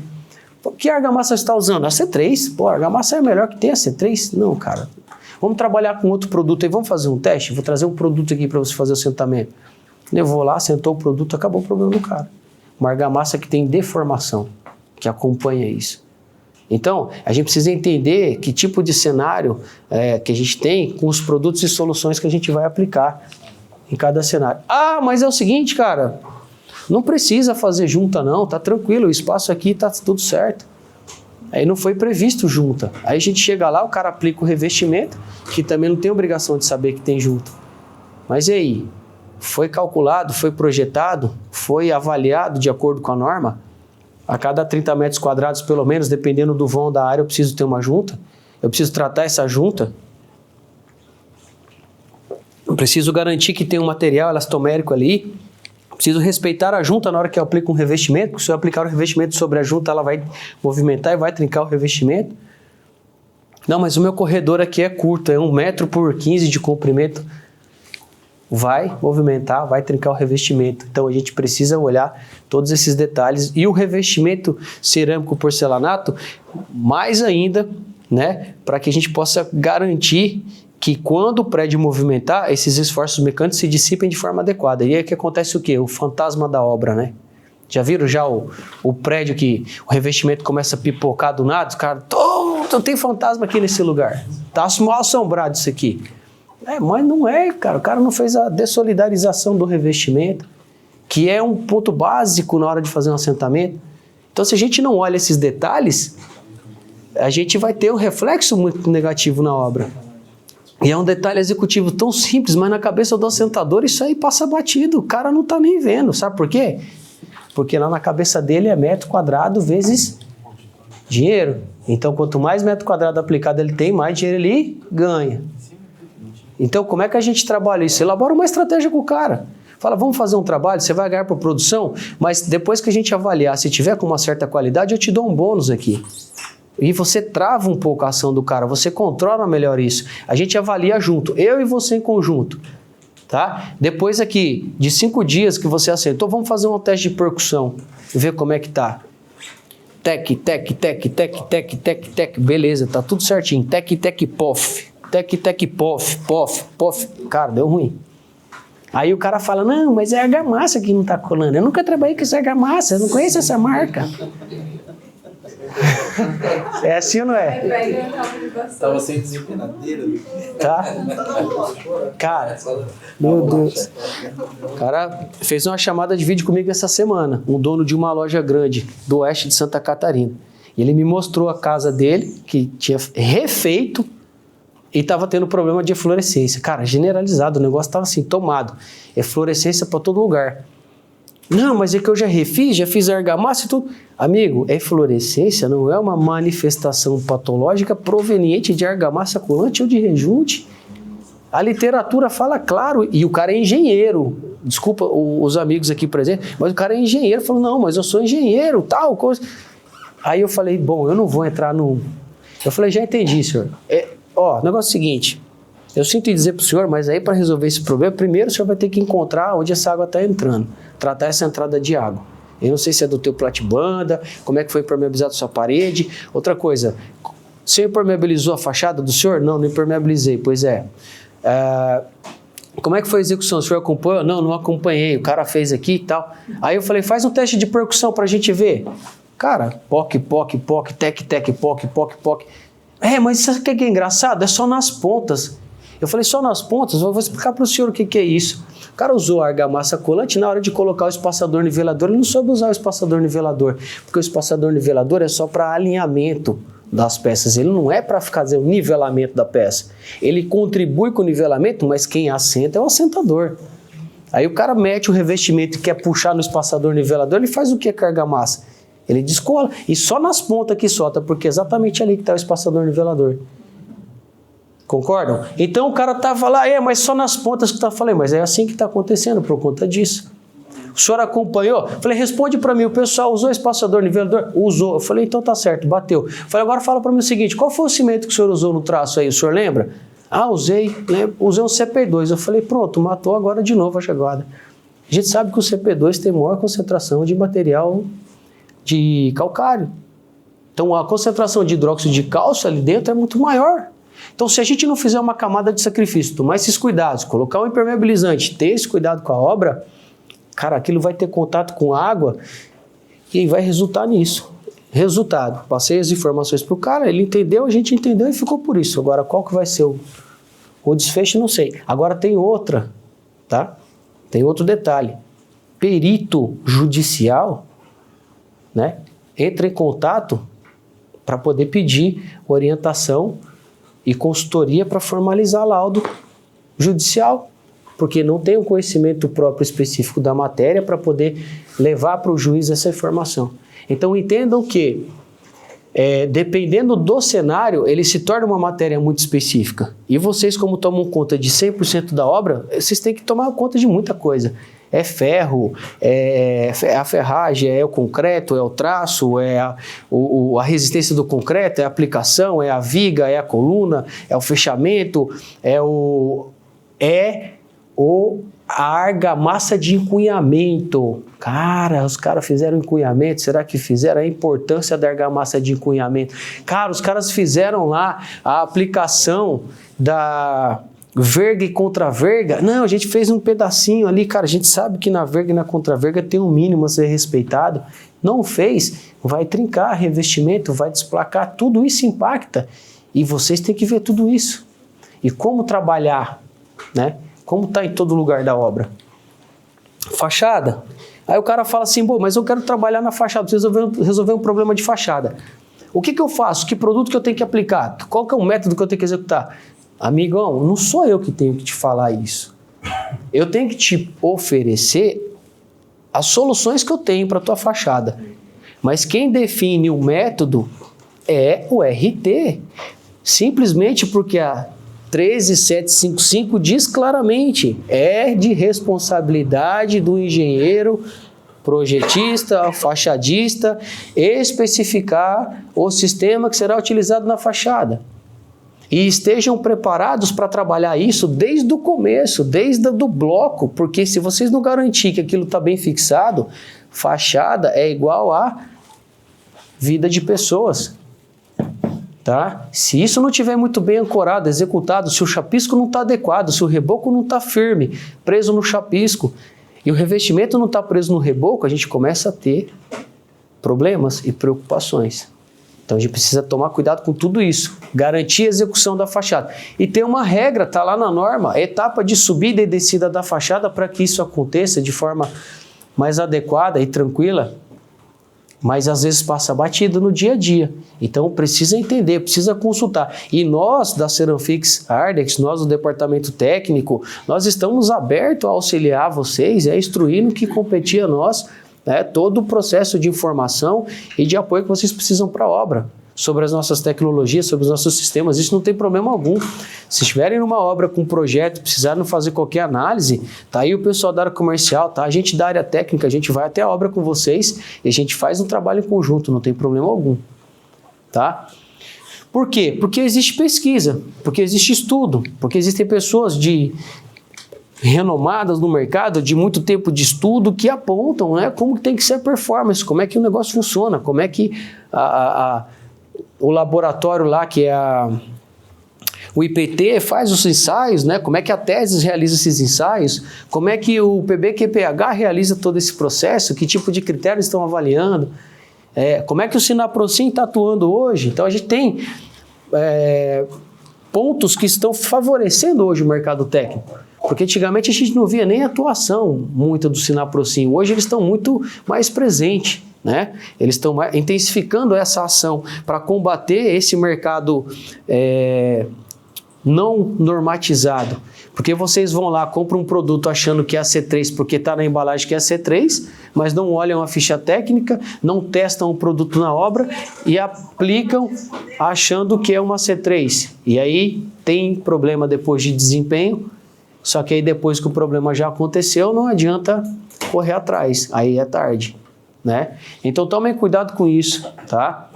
Que argamassa você está usando? A C3. Pô, a argamassa é a melhor que tem, a C3? Não, cara. Vamos trabalhar com outro produto aí, vamos fazer um teste? Vou trazer um produto aqui para você fazer o assentamento. Levou lá, sentou o produto, acabou o problema do cara. Uma argamassa que tem deformação, que acompanha isso. Então, a gente precisa entender que tipo de cenário que a gente tem com os produtos e soluções que a gente vai aplicar em cada cenário. Ah, mas é o seguinte, cara, não precisa fazer junta não, tá tranquilo, o espaço aqui tá tudo certo. Aí não foi previsto junta. Aí a gente chega lá, o cara aplica o revestimento, que também não tem obrigação de saber que tem junta. Mas e aí? Foi calculado, foi projetado, foi avaliado de acordo com a norma? A cada 30 metros quadrados, pelo menos, dependendo do vão da área, eu preciso ter uma junta. Eu preciso tratar essa junta. Eu preciso garantir que tem um material elastomérico ali. Eu preciso respeitar a junta na hora que eu aplico um revestimento, porque se eu aplicar o revestimento sobre a junta, ela vai movimentar e vai trincar o revestimento. Não, mas o meu corredor aqui é curto, é 1 metro por 15 de comprimento. Vai movimentar, vai trincar o revestimento. Então a gente precisa olhar todos esses detalhes. E o revestimento cerâmico porcelanato, mais ainda, né, para que a gente possa garantir que quando o prédio movimentar, esses esforços mecânicos se dissipem de forma adequada. E aí que acontece o quê? O fantasma da obra, né? Já viram já o prédio que o revestimento começa a pipocar do nada? Os caras, tem fantasma aqui nesse lugar. Tá mal assombrado isso aqui. Mas não é, cara. O cara não fez a dessolidarização do revestimento, que é um ponto básico na hora de fazer um assentamento. Então, se a gente não olha esses detalhes, a gente vai ter um reflexo muito negativo na obra. E é um detalhe executivo tão simples, mas na cabeça do assentador isso aí passa batido. O cara não tá nem vendo. Sabe por quê? Porque lá na cabeça dele é metro quadrado vezes dinheiro. Então, quanto mais metro quadrado aplicado ele tem, mais dinheiro ele ganha. Então, como é que a gente trabalha isso? Elabora uma estratégia com o cara. Fala, vamos fazer um trabalho, você vai ganhar por produção, mas depois que a gente avaliar, se tiver com uma certa qualidade, eu te dou um bônus aqui. E você trava um pouco a ação do cara, você controla melhor isso. A gente avalia junto, eu e você em conjunto. Tá? Depois aqui, de 5 dias que você aceitou, vamos fazer um teste de percussão e ver como é que tá. Tec, tec, tec, tec, tec, tec, tec, beleza, tá tudo certinho. Tec, tec, pof. Tec, tec, pof, pof, pof. Cara, deu ruim. Aí o cara fala, não, mas é argamassa que não tá colando. Eu nunca trabalhei com essa argamassa, eu não conheço essa marca. É assim ou não é? Tava sem desempenadeira. Tá? Cara, meu Deus. O cara fez uma chamada de vídeo comigo essa semana. Um dono de uma loja grande do oeste de Santa Catarina. E ele me mostrou a casa dele, que tinha refeito e estava tendo problema de eflorescência. Cara, generalizado, o negócio estava assim, tomado. Eflorescência para todo lugar. Não, mas é que eu já refiz, já fiz argamassa e tudo. Amigo, eflorescência não é uma manifestação patológica proveniente de argamassa colante ou de rejunte. A literatura fala claro, e o cara é engenheiro. Desculpa os amigos aqui presentes, mas o cara é engenheiro. Falou, não, mas eu sou engenheiro, tal coisa. Aí eu falei, bom, eu não vou entrar no... Eu falei, já entendi, senhor. O negócio é o seguinte, eu sinto em dizer para o senhor, mas aí para resolver esse problema, primeiro o senhor vai ter que encontrar onde essa água está entrando, tratar essa entrada de água. Eu não sei se é do teu platibanda, como é que foi impermeabilizado a sua parede. Outra coisa, você impermeabilizou a fachada do senhor? Não, não impermeabilizei, pois é. Como é que foi a execução? O senhor acompanhou? Não, não acompanhei, o cara fez aqui e tal. Aí eu falei, faz um teste de percussão para a gente ver. Cara, poc, poc, poc, tec, tec, poc, poc, poc. Mas isso aqui é engraçado, é só nas pontas. Eu falei, só nas pontas? Eu vou explicar para o senhor o que é isso. O cara usou a argamassa colante, na hora de colocar o espaçador nivelador, ele não soube usar o espaçador nivelador, porque o espaçador nivelador é só para alinhamento das peças, ele não é para fazer o nivelamento da peça. Ele contribui com o nivelamento, mas quem assenta é o assentador. Aí o cara mete o revestimento e quer puxar no espaçador nivelador, ele faz o que com a argamassa? Ele descola, e só nas pontas que solta, porque é exatamente ali que está o espaçador nivelador. Concordam? Então o cara estava lá, mas só nas pontas que está falando, mas é assim que está acontecendo por conta disso. O senhor acompanhou? Falei, responde para mim, o pessoal usou espaçador nivelador? Usou. Eu falei, então tá certo, bateu. Falei, agora fala para mim o seguinte, qual foi o cimento que o senhor usou no traço aí, o senhor lembra? Usei um CP2. Eu falei, pronto, matou agora de novo a jogada. A gente sabe que o CP2 tem maior concentração de material de calcário. Então a concentração de hidróxido de cálcio ali dentro é muito maior. Então se a gente não fizer uma camada de sacrifício, tomar esses cuidados, colocar um impermeabilizante, ter esse cuidado com a obra, cara, aquilo vai ter contato com a água e vai resultar nisso. Resultado, passei as informações para o cara, ele entendeu, a gente entendeu e ficou por isso. Agora qual que vai ser o desfecho, não sei. Agora tem outra, tá? Tem outro detalhe. Perito judicial, né, entra em contato para poder pedir orientação e consultoria para formalizar laudo judicial, porque não tem um conhecimento próprio específico da matéria para poder levar para o juiz essa informação. Então entendam que, dependendo do cenário, ele se torna uma matéria muito específica. E vocês, como tomam conta de 100% da obra, vocês têm que tomar conta de muita coisa. É ferro, é a ferragem, é o concreto, é o traço, é a resistência do concreto, é a aplicação, é a viga, é a coluna, é o fechamento, a argamassa de encunhamento. Cara, os caras fizeram encunhamento, será que fizeram? A importância da argamassa de encunhamento. Cara, os caras fizeram lá a aplicação da verga e contra-verga. Não, a gente fez um pedacinho ali, cara, a gente sabe que na verga e na contra-verga tem um mínimo a ser respeitado. Não fez, vai trincar revestimento, vai desplacar, tudo isso impacta. E vocês têm que ver tudo isso. E como trabalhar, né? Como está em todo lugar da obra. Fachada. Aí o cara fala assim, mas eu quero trabalhar na fachada, preciso resolver um problema de fachada. O que eu faço? Que produto que eu tenho que aplicar? Qual que é o método que eu tenho que executar? Amigão, não sou eu que tenho que te falar isso. Eu tenho que te oferecer as soluções que eu tenho para a tua fachada. Mas quem define o método é o RT. Simplesmente porque a 13755 diz claramente, é de responsabilidade do engenheiro, projetista, fachadista, especificar o sistema que será utilizado na fachada. E estejam preparados para trabalhar isso desde o começo, desde o bloco, porque se vocês não garantirem que aquilo está bem fixado, fachada é igual a vida de pessoas. Tá? Se isso não estiver muito bem ancorado, executado, se o chapisco não está adequado, se o reboco não está firme, preso no chapisco, e o revestimento não está preso no reboco, a gente começa a ter problemas e preocupações. Então a gente precisa tomar cuidado com tudo isso, garantir a execução da fachada. E tem uma regra, está lá na norma, etapa de subida e descida da fachada para que isso aconteça de forma mais adequada e tranquila, mas às vezes passa batido no dia a dia. Então precisa entender, precisa consultar. E nós da Ceramfix Ardex, nós do departamento técnico, nós estamos abertos a auxiliar vocês e a instruir no que competir a nós, né, todo o processo de informação e de apoio que vocês precisam para a obra, sobre as nossas tecnologias, sobre os nossos sistemas, isso não tem problema algum. Se estiverem numa obra com projeto, precisarem fazer qualquer análise, tá aí o pessoal da área comercial, tá? A gente da área técnica, a gente vai até a obra com vocês e a gente faz um trabalho em conjunto, não tem problema algum, tá? Por quê? Porque existe pesquisa, porque existe estudo, porque existem pessoas renomadas no mercado, de muito tempo de estudo, que apontam, né, como tem que ser a performance, como é que o negócio funciona, como é que o laboratório lá, que é o IPT, faz os ensaios, né, como é que a TESES realiza esses ensaios, como é que o PBQPH realiza todo esse processo, que tipo de critérios estão avaliando, como é que o Sinaprocin está atuando hoje. Então a gente tem pontos que estão favorecendo hoje o mercado técnico. Porque antigamente a gente não via nem atuação muita do Sinaprocin. Hoje eles estão muito mais presentes, né? Eles estão intensificando essa ação para combater esse mercado não normatizado. Porque vocês vão lá, compram um produto achando que é a C3 porque está na embalagem que é a C3, mas não olham a ficha técnica, não testam o produto na obra e aplicam achando que é uma C3. E aí tem problema depois de desempenho. Só que aí depois que o problema já aconteceu, não adianta correr atrás, aí é tarde, né? Então tomem cuidado com isso, tá?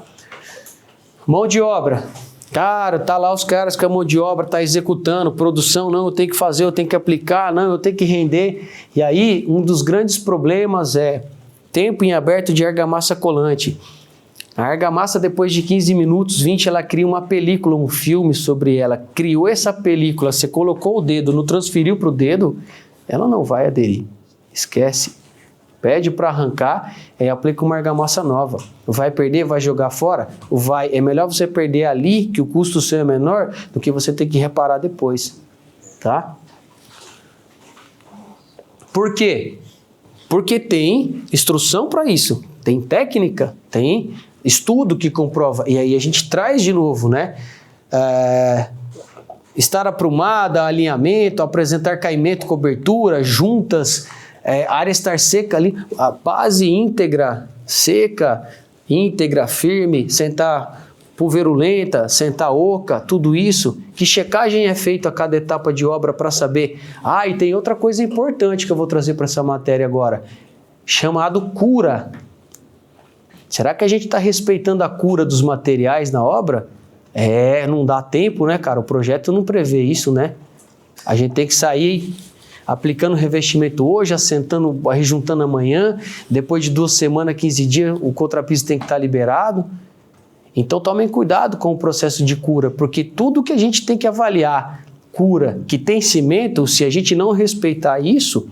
Mão de obra. Cara, tá lá os caras que a mão de obra tá executando, produção, não, eu tenho que fazer, eu tenho que aplicar, não, eu tenho que render. E aí, um dos grandes problemas é tempo em aberto de argamassa colante. A argamassa, depois de 15 minutos, 20, ela cria uma película, um filme sobre ela. Criou essa película, você colocou o dedo, não transferiu para o dedo, ela não vai aderir. Esquece. Pede para arrancar e aplica uma argamassa nova. Vai perder, vai jogar fora? Vai. É melhor você perder ali, que o custo seu é menor, do que você ter que reparar depois. Tá? Por quê? Porque tem instrução para isso. Tem técnica, tem estudo que comprova, e aí a gente traz de novo, né? Estar aprumada, alinhamento, apresentar caimento, cobertura, juntas, área estar seca ali, a base íntegra seca, íntegra, firme, sentar pulverulenta, sentar oca, tudo isso. Que checagem é feita a cada etapa de obra para saber? Ah, e tem outra coisa importante que eu vou trazer para essa matéria agora, chamado cura. Será que a gente está respeitando a cura dos materiais na obra? Não dá tempo, né, cara? O projeto não prevê isso, né? A gente tem que sair aplicando revestimento hoje, assentando, rejuntando amanhã, depois de 2 semanas, 15 dias, o contrapiso tem que estar liberado. Então tomem cuidado com o processo de cura, porque tudo que a gente tem que avaliar, cura, que tem cimento, se a gente não respeitar isso,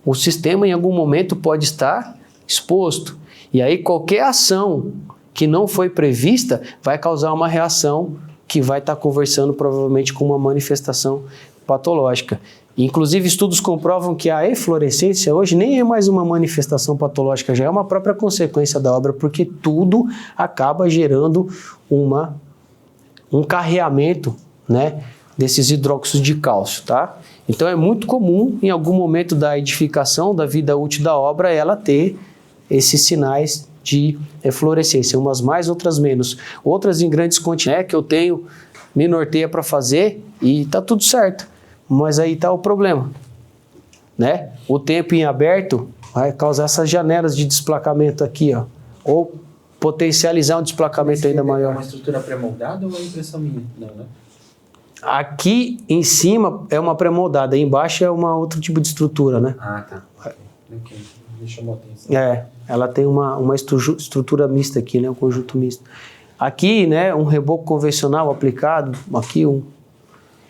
o sistema em algum momento pode estar exposto. E aí qualquer ação que não foi prevista vai causar uma reação que vai estar conversando provavelmente com uma manifestação patológica. Inclusive, estudos comprovam que a eflorescência hoje nem é mais uma manifestação patológica, já é uma própria consequência da obra, porque tudo acaba gerando um carreamento, né, desses hidróxidos de cálcio, tá? Então, é muito comum, em algum momento da edificação, da vida útil da obra, ela ter esses sinais de eflorescência, umas mais, outras menos. Outras em grandes quantidades que eu tenho, me norteia para fazer e tá tudo certo. Mas aí está o problema, né? O tempo em aberto vai causar essas janelas de desplacamento aqui, ó, ou potencializar um desplacamento ainda maior. É uma estrutura pré-moldada ou é impressão minha? Não, né? Aqui em cima é uma pré-moldada, aí embaixo é uma outro tipo de estrutura, né? Ah, tá. Ok. Me chamou a atenção. Ela tem uma estrutura mista aqui, né? Um conjunto misto. Aqui, né? Um reboco convencional aplicado, aqui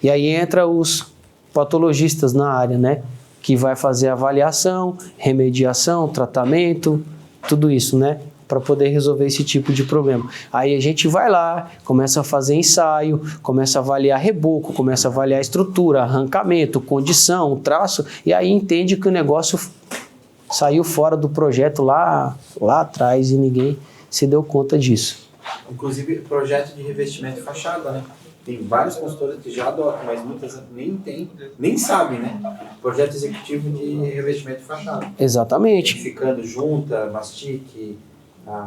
e aí entra os patologistas na área, né? Que vai fazer avaliação, remediação, tratamento, tudo isso, né? Para poder resolver esse tipo de problema. Aí a gente vai lá, começa a fazer ensaio, começa a avaliar reboco, começa a avaliar estrutura, arrancamento, condição, traço, e aí entende que o negócio saiu fora do projeto lá atrás e ninguém se deu conta disso. Inclusive, projeto de revestimento de fachada, né? Tem vários consultores que já adotam, mas muitas nem sabem, né? Projeto executivo de revestimento de fachada. Exatamente. Ficando junta, mastique,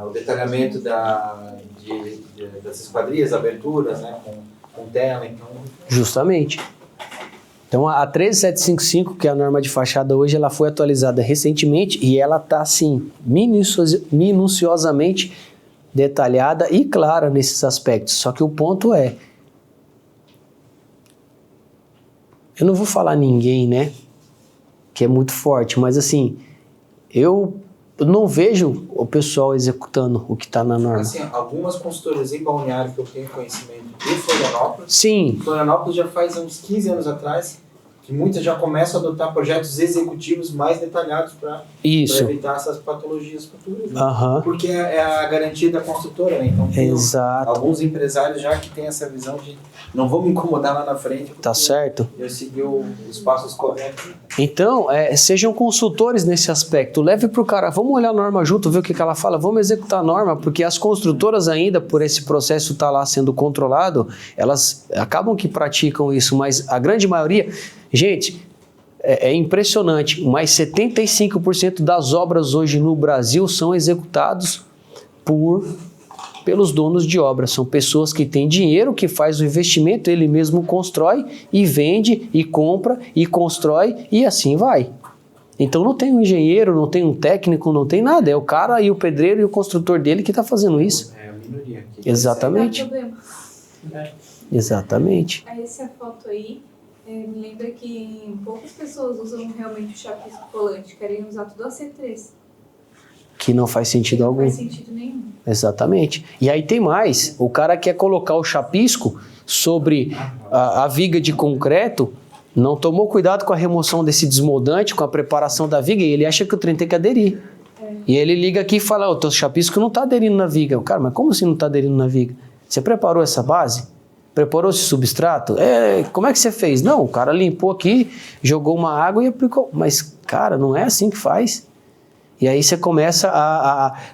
o detalhamento das esquadrias, aberturas, né? Com tela, então... Justamente. Então a 13755, que é a norma de fachada hoje, ela foi atualizada recentemente e ela está assim, minuciosamente detalhada e clara nesses aspectos. Só que o ponto é, eu não vou falar ninguém, né, que é muito forte, mas assim, eu não vejo o pessoal executando o que está na norma. Assim, algumas consultoras em Balneário que eu tenho conhecimento de Florianópolis. Sim. Florianópolis já faz uns 15 anos atrás que muitas já começam a adotar projetos executivos mais detalhados para evitar essas patologias futuras. Né? Uhum. Porque é a garantia da construtora, né? Então tem alguns empresários já que têm essa visão de não vou me incomodar lá na frente. Tá certo. Eu segui os passos corretos. Então, sejam consultores nesse aspecto. Leve para o cara, vamos olhar a norma junto, ver o que ela fala, vamos executar a norma, porque as construtoras ainda, por esse processo estar lá sendo controlado, elas acabam que praticam isso, mas a grande maioria... Gente, é impressionante, mas 75% das obras hoje no Brasil são executados pelos donos de obra. São pessoas que têm dinheiro, que faz o investimento, ele mesmo constrói e vende e compra e constrói e assim vai. Então não tem um engenheiro, não tem um técnico, não tem nada. É o cara e o pedreiro e o construtor dele que está fazendo isso. É a minoria. Exatamente. Exatamente. Essa foto aí me lembra que poucas pessoas usam realmente o chapisco colante, querem usar tudo AC3. Que não faz sentido algum. Não faz sentido nenhum. Exatamente. E aí tem mais, o cara quer colocar o chapisco sobre a viga de concreto, não tomou cuidado com a remoção desse desmoldante, com a preparação da viga, e ele acha que o trem tem que aderir. E ele liga aqui e fala, o teu chapisco não está aderindo na viga. Cara, mas como assim não está aderindo na viga? Você preparou essa base? Preparou esse substrato? Como é que você fez? Não, o cara limpou aqui, jogou uma água e aplicou. Mas, cara, não é assim que faz. E aí você começa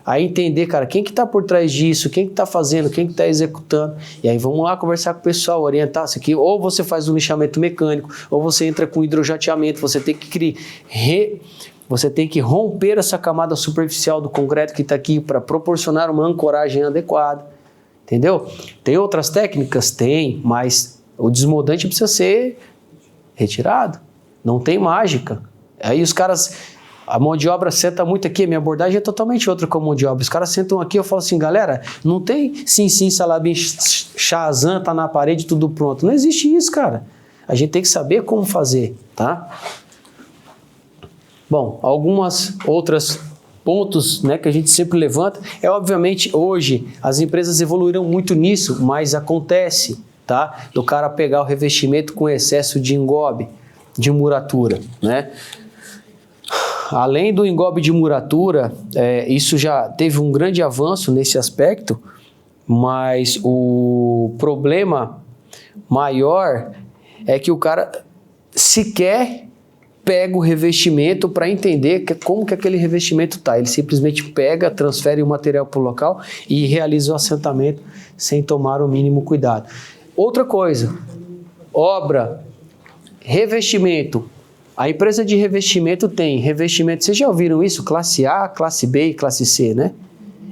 a entender, cara, quem que está por trás disso, quem que está fazendo, quem que está executando. E aí vamos lá conversar com o pessoal, orientar isso aqui. Ou você faz um lixamento mecânico, ou você entra com hidrojateamento, você tem que Você tem que romper essa camada superficial do concreto que está aqui para proporcionar uma ancoragem adequada. Entendeu? Tem outras técnicas? Tem, mas o desmoldante precisa ser retirado. Não tem mágica. Aí os caras, a mão de obra senta muito aqui, a minha abordagem é totalmente outra com a mão de obra. Os caras sentam aqui, eu falo assim, galera, não tem sim, salabim, Shazam, tá na parede, tudo pronto. Não existe isso, cara. A gente tem que saber como fazer, tá? Bom, algumas outras pontos, né, que a gente sempre levanta, obviamente hoje as empresas evoluíram muito nisso, mas acontece, tá? Do cara pegar o revestimento com excesso de engobe, de muratura, né? Além do engobe de muratura, isso já teve um grande avanço nesse aspecto, mas o problema maior é que o cara sequer pega o revestimento para entender como que aquele revestimento está. Ele simplesmente pega, transfere o material para o local e realiza o assentamento sem tomar o mínimo cuidado. Outra coisa, obra, revestimento. A empresa de revestimento tem revestimento, vocês já ouviram isso? Classe A, classe B e classe C, né?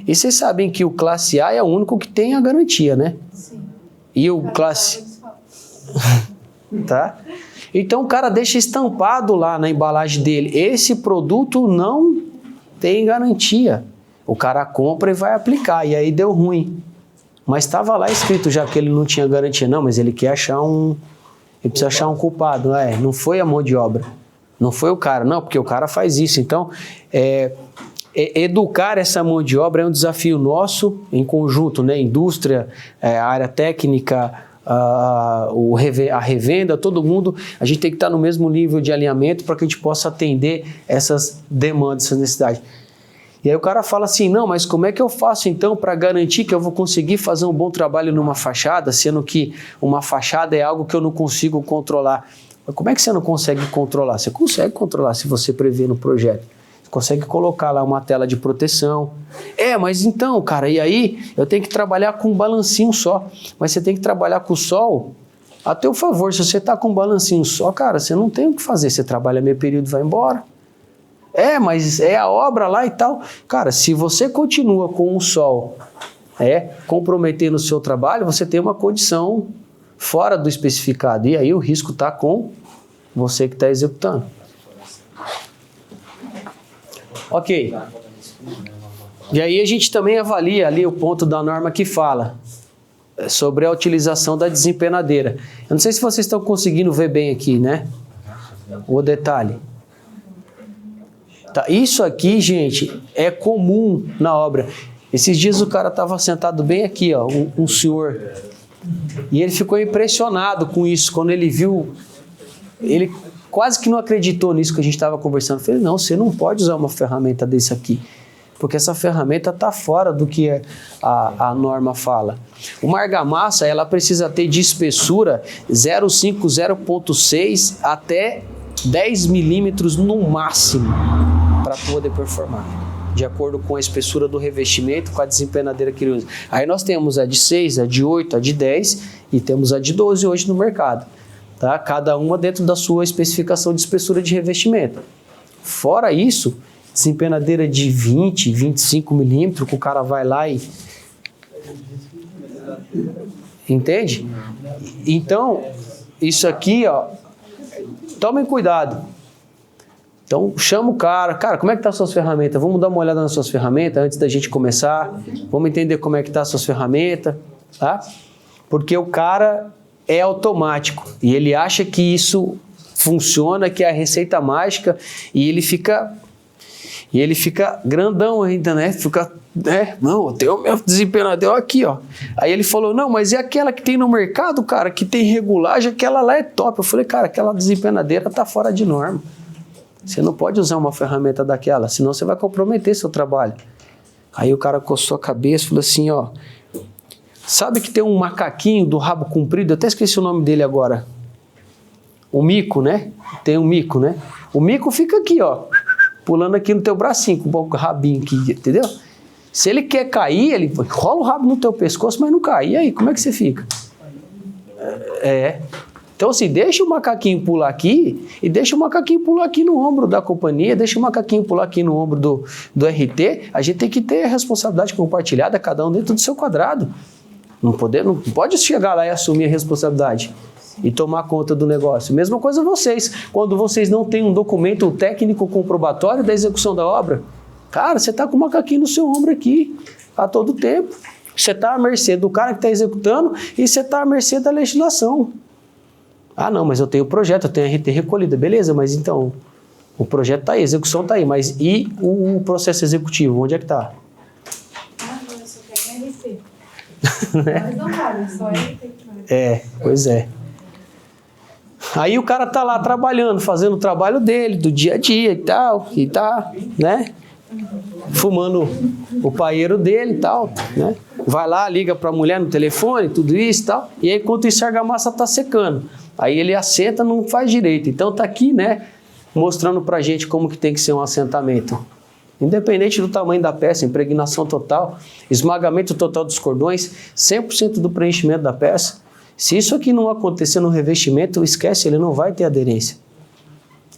E vocês sabem que o classe A é o único que tem a garantia, né? Sim. E o classe... Tá? Então o cara deixa estampado lá na embalagem dele, esse produto não tem garantia. O cara compra e vai aplicar, e aí deu ruim. Mas estava lá escrito já que ele não tinha garantia. Não, mas ele quer achar ele precisa achar um culpado. Não foi a mão de obra, não foi o cara, não, porque o cara faz isso. Então, educar essa mão de obra é um desafio nosso, em conjunto, né? Indústria, a área técnica, a revenda, todo mundo, a gente tem que estar no mesmo nível de alinhamento para que a gente possa atender essas demandas, essas necessidades. E aí o cara fala assim, não, mas como é que eu faço então para garantir que eu vou conseguir fazer um bom trabalho numa fachada, sendo que uma fachada é algo que eu não consigo controlar? Mas como é que você não consegue controlar? Você consegue controlar se você prevê no projeto. Você consegue colocar lá uma tela de proteção. Mas então, cara, e aí eu tenho que trabalhar com um balancinho só. Mas você tem que trabalhar com o sol a teu favor. Se você está com um balancinho só, cara, você não tem o que fazer. Você trabalha meio período e vai embora. Mas é a obra lá e tal. Cara, se você continua com o sol comprometendo o seu trabalho, você tem uma condição fora do especificado. E aí o risco está com você que está executando. Ok. E aí a gente também avalia ali o ponto da norma que fala sobre a utilização da desempenadeira. Eu não sei se vocês estão conseguindo ver bem aqui, né? O detalhe. Tá, isso aqui, gente, é comum na obra. Esses dias o cara estava sentado bem aqui, ó, um senhor. E ele ficou impressionado com isso. Quando ele viu, ele quase que não acreditou nisso que a gente estava conversando. Eu falei, não, você não pode usar uma ferramenta desse aqui, porque essa ferramenta está fora do que a norma fala. Uma argamassa, ela precisa ter de espessura 0,5, 0,6 até 10 milímetros no máximo para poder performar, de acordo com a espessura do revestimento, com a desempenadeira que ele usa. Aí nós temos a de 6, a de 8, a de 10 e temos a de 12 hoje no mercado. Tá? Cada uma dentro da sua especificação de espessura de revestimento. Fora isso, desempenadeira de 20, 25 milímetros, que o cara vai lá e... Entende? Então, isso aqui, ó, tomem cuidado. Então, chama o cara. Cara, como é que estão as suas ferramentas? Vamos dar uma olhada nas suas ferramentas antes da gente começar. Vamos entender como é que estão as suas ferramentas, tá? Porque o cara é automático e ele acha que isso funciona, que é a receita mágica, e ele fica grandão ainda, né? Não, eu tenho o meu desempenador aqui, ó. Aí ele falou, não, mas é aquela que tem no mercado, cara, que tem regulagem, aquela lá é top. Eu falei, cara, aquela desempenadeira tá fora de norma. Você não pode usar uma ferramenta daquela, senão você vai comprometer seu trabalho. Aí o cara coçou a cabeça e falou assim, ó, sabe que tem um macaquinho do rabo comprido, eu até esqueci o nome dele agora. O mico, né? Tem um mico, né? O mico fica aqui, ó, pulando aqui no teu bracinho, com o rabinho aqui, entendeu? Se ele quer cair, ele rola o rabo no teu pescoço, mas não cai. E aí, como é que você fica? Então, assim, deixa o macaquinho pular aqui e deixa o macaquinho pular aqui no ombro da companhia, deixa o macaquinho pular aqui no ombro do RT. A gente tem que ter a responsabilidade compartilhada, cada um dentro do seu quadrado. Não pode chegar lá e assumir a responsabilidade e tomar conta do negócio. Mesma coisa vocês. Quando vocês não têm um documento técnico comprobatório da execução da obra, cara, você está com o macaquinho no seu ombro aqui a todo tempo. Você está à mercê do cara que está executando e você está à mercê da legislação. Ah, não, mas eu tenho o projeto, eu tenho a RT recolhida. Beleza, mas então, o projeto está aí, a execução está aí. Mas e o processo executivo, onde é que está? Ah, eu só tenho RT. Mas não vale, só RT. Pois é. Aí o cara tá lá trabalhando, fazendo o trabalho dele, do dia a dia e tá, né? Fumando o paeiro dele e tal, né? Vai lá, liga pra mulher no telefone, tudo isso e tal. E aí, enquanto isso, a argamassa tá secando. Aí ele assenta, não faz direito. Então tá aqui, né? Mostrando pra gente como que tem que ser um assentamento. Independente do tamanho da peça, impregnação total, esmagamento total dos cordões, 100% do preenchimento da peça. Se isso aqui não acontecer no revestimento, esquece, ele não vai ter aderência.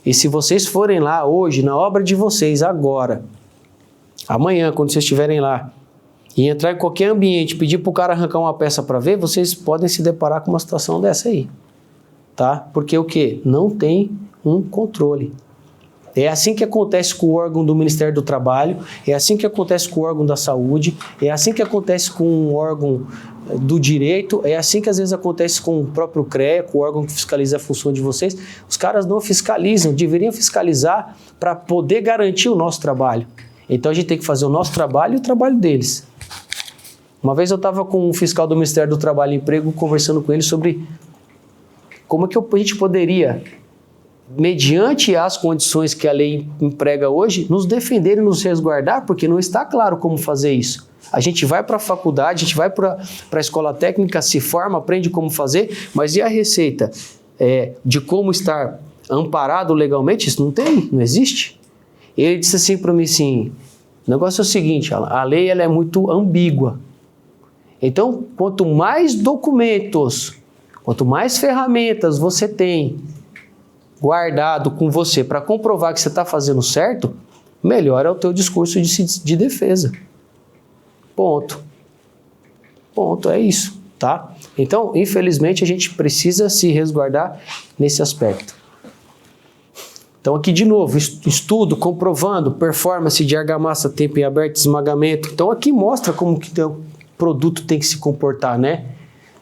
E se vocês forem lá hoje, na obra de vocês, agora, amanhã, quando vocês estiverem lá, e entrar em qualquer ambiente, pedir para o cara arrancar uma peça para ver, vocês podem se deparar com uma situação dessa aí. Tá? Porque o quê? Não tem um controle. É assim que acontece com o órgão do Ministério do Trabalho, é assim que acontece com o órgão da Saúde, é assim que acontece com o órgão do Direito, é assim que às vezes acontece com o próprio CREA, com o órgão que fiscaliza a função de vocês. Os caras não fiscalizam, deveriam fiscalizar para poder garantir o nosso trabalho. Então a gente tem que fazer o nosso trabalho e o trabalho deles. Uma vez eu estava com um fiscal do Ministério do Trabalho e Emprego conversando com ele sobre como é que a gente poderia, mediante as condições que a lei emprega hoje, nos defender e nos resguardar, porque não está claro como fazer isso. A gente vai para a faculdade, a gente vai para a escola técnica, se forma, aprende como fazer, mas e a receita de como estar amparado legalmente? Isso não tem, não existe. Ele disse assim para mim, assim, o negócio é o seguinte, a lei ela é muito ambígua. Então, quanto mais documentos, quanto mais ferramentas você tem guardado com você para comprovar que você está fazendo certo, melhor é o teu discurso de defesa. Ponto. Ponto, é isso, tá? Então, infelizmente, a gente precisa se resguardar nesse aspecto. Então, aqui de novo, estudo, comprovando, performance de argamassa, tempo em aberto, esmagamento. Então, aqui mostra como que o produto tem que se comportar, né?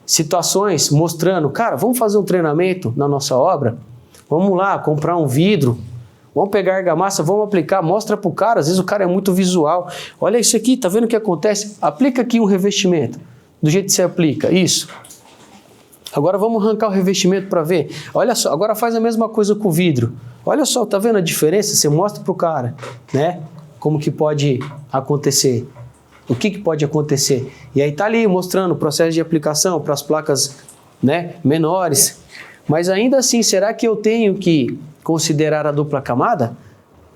Situações mostrando, cara, vamos fazer um treinamento na nossa obra? Vamos lá, comprar um vidro, vamos pegar argamassa, vamos aplicar, mostra para o cara, às vezes o cara é muito visual. Olha isso aqui, tá vendo o que acontece? Aplica aqui um revestimento, do jeito que você aplica, isso. Agora vamos arrancar o revestimento para ver. Olha só, agora faz a mesma coisa com o vidro. Olha só, tá vendo a diferença? Você mostra para o cara, né? Como que pode acontecer. O que pode acontecer. E aí tá ali mostrando o processo de aplicação para as placas, né, menores. Mas ainda assim, será que eu tenho que considerar a dupla camada?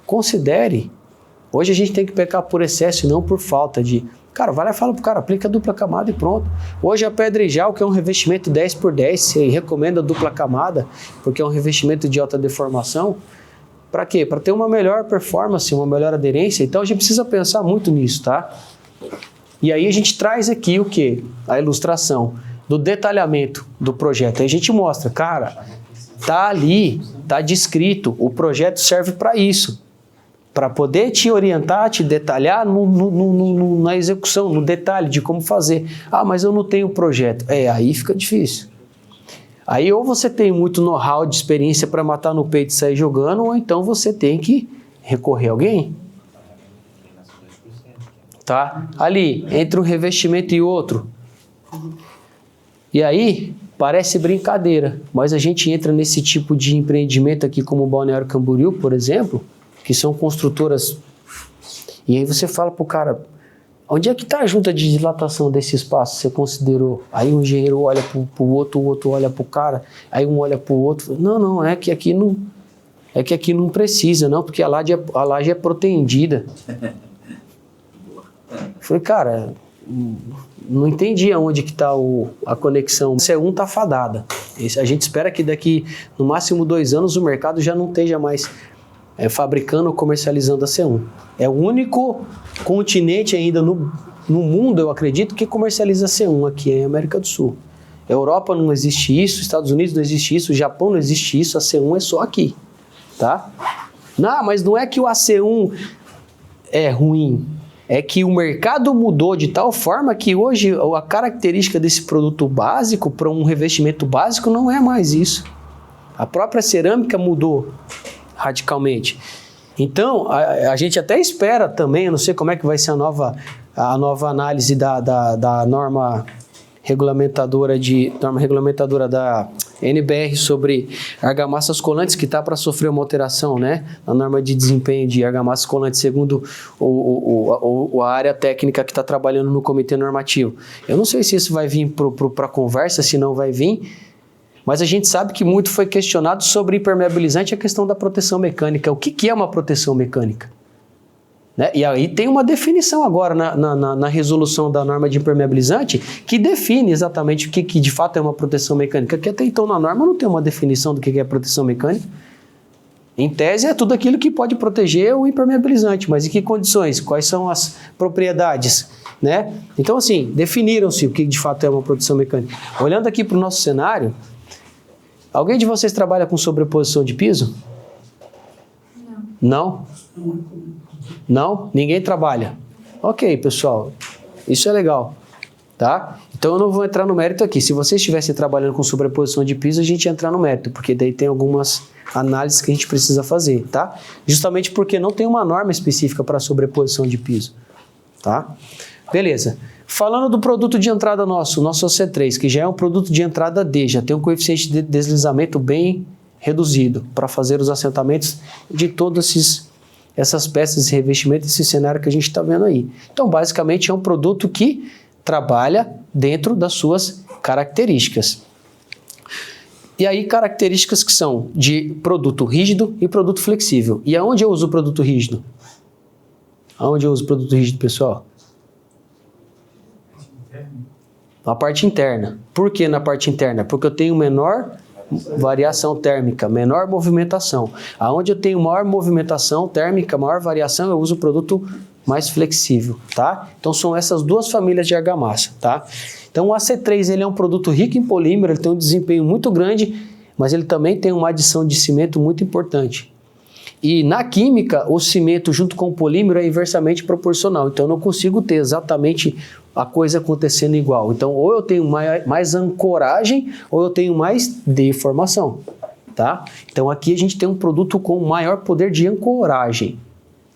Considere. Hoje a gente tem que pecar por excesso e não por falta de... Cara, vai lá e fala pro cara, aplica a dupla camada e pronto. Hoje a Pedrijal, que é um revestimento 10x10, você recomenda a dupla camada, porque é um revestimento de alta deformação. Para quê? Para ter uma melhor performance, uma melhor aderência. Então a gente precisa pensar muito nisso, tá? E aí a gente traz aqui o quê? A ilustração do detalhamento do projeto. Aí a gente mostra, cara, tá ali, tá descrito, o projeto serve para isso. Para poder te orientar, te detalhar na execução, no detalhe de como fazer. Ah, mas eu não tenho projeto. Aí fica difícil. Aí ou você tem muito know-how de experiência para matar no peito e sair jogando, ou então você tem que recorrer a alguém. Tá? Ali, entre um revestimento e outro. E aí, parece brincadeira, mas a gente entra nesse tipo de empreendimento aqui como o Balneário Camboriú, por exemplo, que são construtoras, e aí você fala pro cara, onde é que está a junta de dilatação desse espaço, você considerou? Aí o engenheiro olha pro outro, o outro olha pro cara, aí um olha pro outro, não, é que aqui não precisa, não, porque a laje é proteindida. Falei, cara, não entendi aonde que está a conexão. C1 tá fadada. A gente espera que daqui, no máximo 2 anos, o mercado já não esteja mais fabricando ou comercializando a C1. É o único continente ainda no mundo, eu acredito, que comercializa a C1 aqui em América do Sul. Europa não existe isso, Estados Unidos não existe isso, Japão não existe isso, a C1 é só aqui, tá? Não, mas não é que o AC1 é ruim, é que o mercado mudou de tal forma que hoje a característica desse produto básico para um revestimento básico não é mais isso. A própria cerâmica mudou radicalmente. Então, a gente até espera também, eu não sei como é que vai ser a nova análise da norma regulamentadora da NBR sobre argamassas colantes, que está para sofrer uma alteração, né? A norma de desempenho de argamassas colantes, segundo a área técnica que está trabalhando no comitê normativo. Eu não sei se isso vai vir para a conversa, se não vai vir, mas a gente sabe que muito foi questionado sobre impermeabilizante, a questão da proteção mecânica. O que é uma proteção mecânica? Né? E aí tem uma definição agora na resolução da norma de impermeabilizante que define exatamente o que de fato é uma proteção mecânica, que até então na norma não tem uma definição do que é proteção mecânica. Em tese é tudo aquilo que pode proteger o impermeabilizante, mas em que condições? Quais são as propriedades? Né? Então assim, definiram-se o que de fato é uma proteção mecânica. Olhando aqui para o nosso cenário, alguém de vocês trabalha com sobreposição de piso? Não? Não? Ninguém trabalha? Ok, pessoal. Isso é legal. Tá? Então eu não vou entrar no mérito aqui. Se vocês estivessem trabalhando com sobreposição de piso, a gente ia entrar no mérito, porque daí tem algumas análises que a gente precisa fazer, tá? Justamente porque não tem uma norma específica para sobreposição de piso. Tá? Beleza. Falando do produto de entrada nosso C3, que já é um produto de entrada D, já tem um coeficiente de deslizamento bem reduzido para fazer os assentamentos de todas essas peças de revestimento, esse cenário que a gente está vendo aí. Então, basicamente, é um produto que trabalha dentro das suas características. E aí, características que são de produto rígido e produto flexível. E aonde eu uso o produto rígido? Aonde eu uso o produto rígido, pessoal? Na parte interna. Por que na parte interna? Porque eu tenho menor variação térmica, menor movimentação. Aonde eu tenho maior movimentação térmica, maior variação, eu uso o produto mais flexível, tá? Então são essas duas famílias de argamassa, tá? Então o AC3 ele é um produto rico em polímero, ele tem um desempenho muito grande, mas ele também tem uma adição de cimento muito importante. E na química, o cimento junto com o polímero é inversamente proporcional, então eu não consigo ter exatamente a coisa acontecendo igual. Então, ou eu tenho mais ancoragem, ou eu tenho mais deformação, tá? Então, aqui a gente tem um produto com maior poder de ancoragem,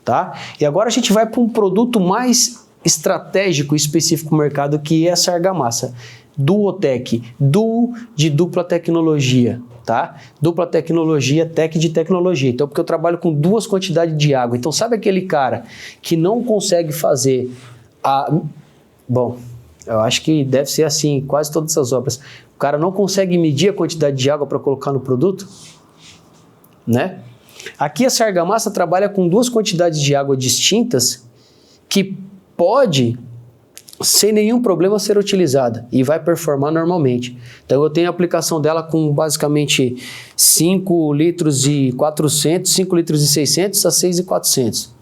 tá? E agora a gente vai para um produto mais estratégico e específico no mercado, que é essa argamassa. Duotec, de dupla tecnologia, tá? Dupla tecnologia, tech de tecnologia. Então, porque eu trabalho com duas quantidades de água. Então, sabe aquele cara que não consegue fazer Bom, eu acho que deve ser assim em quase todas essas obras. O cara não consegue medir a quantidade de água para colocar no produto, né? Aqui essa argamassa trabalha com duas quantidades de água distintas que pode, sem nenhum problema, ser utilizada e vai performar normalmente. Então eu tenho a aplicação dela com basicamente 5 litros e 400, 5 litros e 600 a 6,400.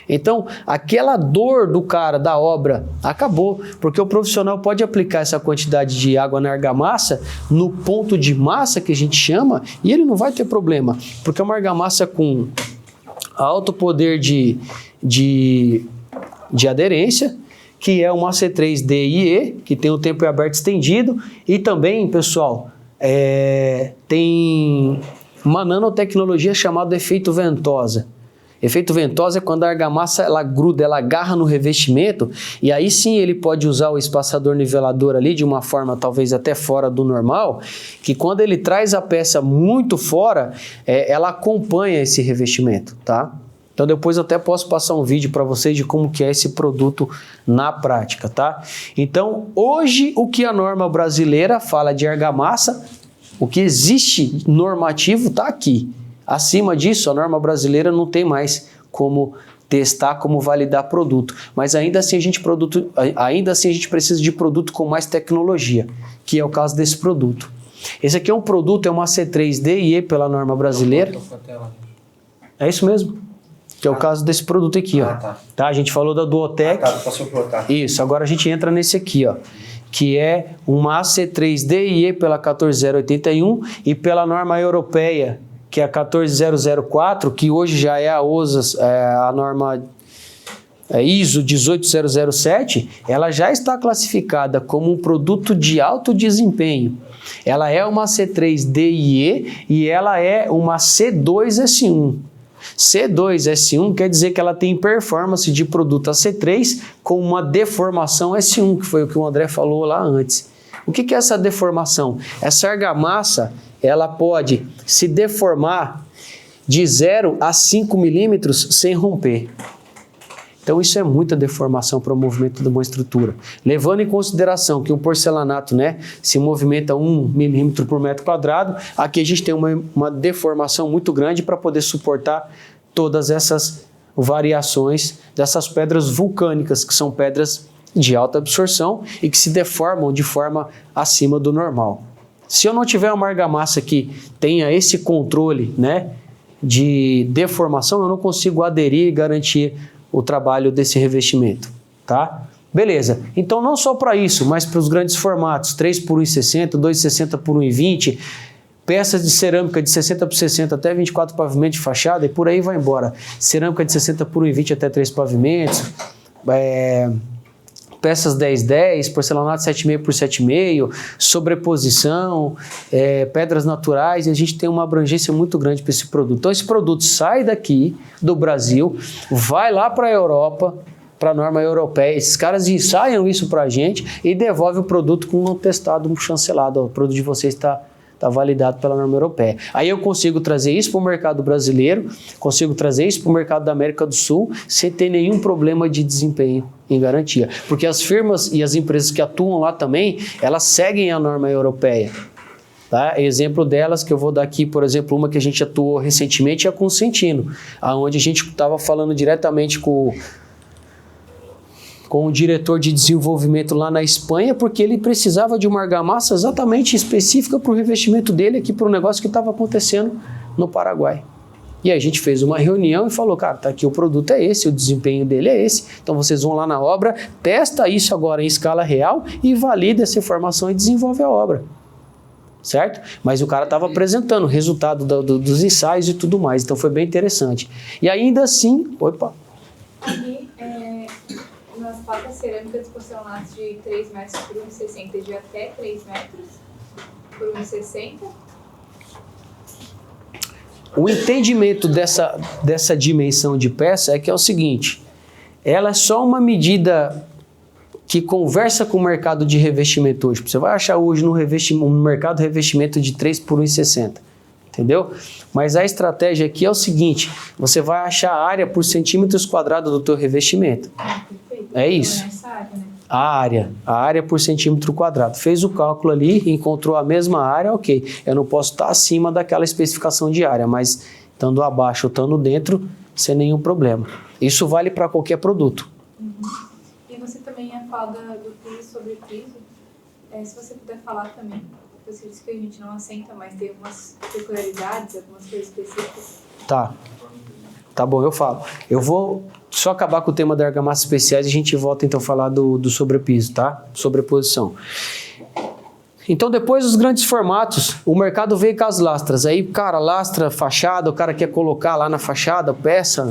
Então, aquela dor do cara, da obra, acabou, porque o profissional pode aplicar essa quantidade de água na argamassa no ponto de massa, que a gente chama, e ele não vai ter problema, porque é uma argamassa com alto poder de aderência, que é uma C3D e E, que tem o tempo aberto estendido, e também, pessoal, tem uma nanotecnologia chamada efeito ventosa. Efeito ventosa é quando a argamassa ela gruda, ela agarra no revestimento, e aí sim ele pode usar o espaçador nivelador ali de uma forma talvez até fora do normal, que quando ele traz a peça muito fora, ela acompanha esse revestimento, tá? Então depois eu até posso passar um vídeo para vocês de como que é esse produto na prática, tá? Então hoje o que a norma brasileira fala de argamassa, o que existe normativo está aqui. Acima disso, a norma brasileira não tem mais como testar, como validar produto. Mas ainda assim a gente precisa de produto com mais tecnologia, que é o caso desse produto. Esse aqui é um produto, é uma C3DIE pela norma brasileira. É isso mesmo. Que é o caso desse produto aqui, ó. Tá, a gente falou da Duotec. Passou pro outro. Isso, agora a gente entra nesse aqui, ó. Que é uma AC3DIE pela 14081 e pela norma europeia, que é a 14004, que hoje já é a OSAS, a norma ISO 18007, ela já está classificada como um produto de alto desempenho. Ela é uma C3DIE e ela é uma C2S1. C2S1 quer dizer que ela tem performance de produto a C3 com uma deformação S1, que foi o que o André falou lá antes. O que é essa deformação? Essa argamassa, ela pode se deformar de 0 a 5 milímetros sem romper. Então isso é muita deformação para o movimento de uma estrutura. Levando em consideração que o porcelanato, né, se movimenta 1 milímetro por metro quadrado, aqui a gente tem uma deformação muito grande para poder suportar todas essas variações dessas pedras vulcânicas, que são pedras de alta absorção e que se deformam de forma acima do normal. Se eu não tiver uma argamassa que tenha esse controle, né, de deformação, eu não consigo aderir e garantir o trabalho desse revestimento, tá? Beleza, então não só para isso, mas para os grandes formatos, 3 por 1,60, 2,60 por 1,20, peças de cerâmica de 60 por 60 até 24 pavimentos de fachada e por aí vai embora. Cerâmica de 60 por 1,20 até 3 pavimentos, peças 10-10, porcelanato 7,5 por 7,5, sobreposição, pedras naturais, e a gente tem uma abrangência muito grande para esse produto. Então esse produto sai daqui do Brasil, vai lá para a Europa, para a norma europeia, esses caras ensaiam isso para a gente e devolvem o produto com um atestado chancelado. O produto de vocês está validado pela norma europeia. Aí eu consigo trazer isso para o mercado brasileiro, consigo trazer isso para o mercado da América do Sul, sem ter nenhum problema de desempenho em garantia. Porque as firmas e as empresas que atuam lá também, elas seguem a norma europeia. Tá? Exemplo delas que eu vou dar aqui, por exemplo, uma que a gente atuou recentemente é a Consentino, onde a gente estava falando diretamente com o diretor de desenvolvimento lá na Espanha, porque ele precisava de uma argamassa exatamente específica para o revestimento dele aqui, para o negócio que estava acontecendo no Paraguai. E aí a gente fez uma reunião e falou, cara, tá aqui o produto é esse, o desempenho dele é esse, então vocês vão lá na obra, testa isso agora em escala real e valida essa informação e desenvolve a obra. Certo? Mas o cara estava apresentando o resultado dos ensaios e tudo mais, então foi bem interessante. E ainda assim, Aqui, nas placas cerâmicas de porcelanato de 3 metros por 1,60 de até 3 metros por 1,60. O entendimento dessa dimensão de peça é que é o seguinte, ela é só uma medida que conversa com o mercado de revestimento hoje. Você vai achar hoje no mercado de revestimento de 3 por 1,60. Entendeu? Mas a estratégia aqui é o seguinte, você vai achar a área por centímetros quadrados do teu revestimento. Perfeito. É isso. Então, área, né? A área por centímetro quadrado. Fez o cálculo ali, encontrou a mesma área, ok. Eu não posso estar acima daquela especificação de área, mas estando abaixo ou estando dentro, sem nenhum problema. Isso vale para qualquer produto. Uhum. E você também ia falar do piso sobre piso. Se você puder falar também. Você disse que a gente não assenta, mas tem algumas peculiaridades, algumas coisas específicas. Tá bom, eu falo. Eu vou só acabar com o tema da argamassa especiais e a gente volta então a falar do sobrepiso, tá? Sobreposição. Então depois dos grandes formatos, o mercado veio com as lastras. Aí, cara, lastra, fachada, o cara quer colocar lá na fachada, peça,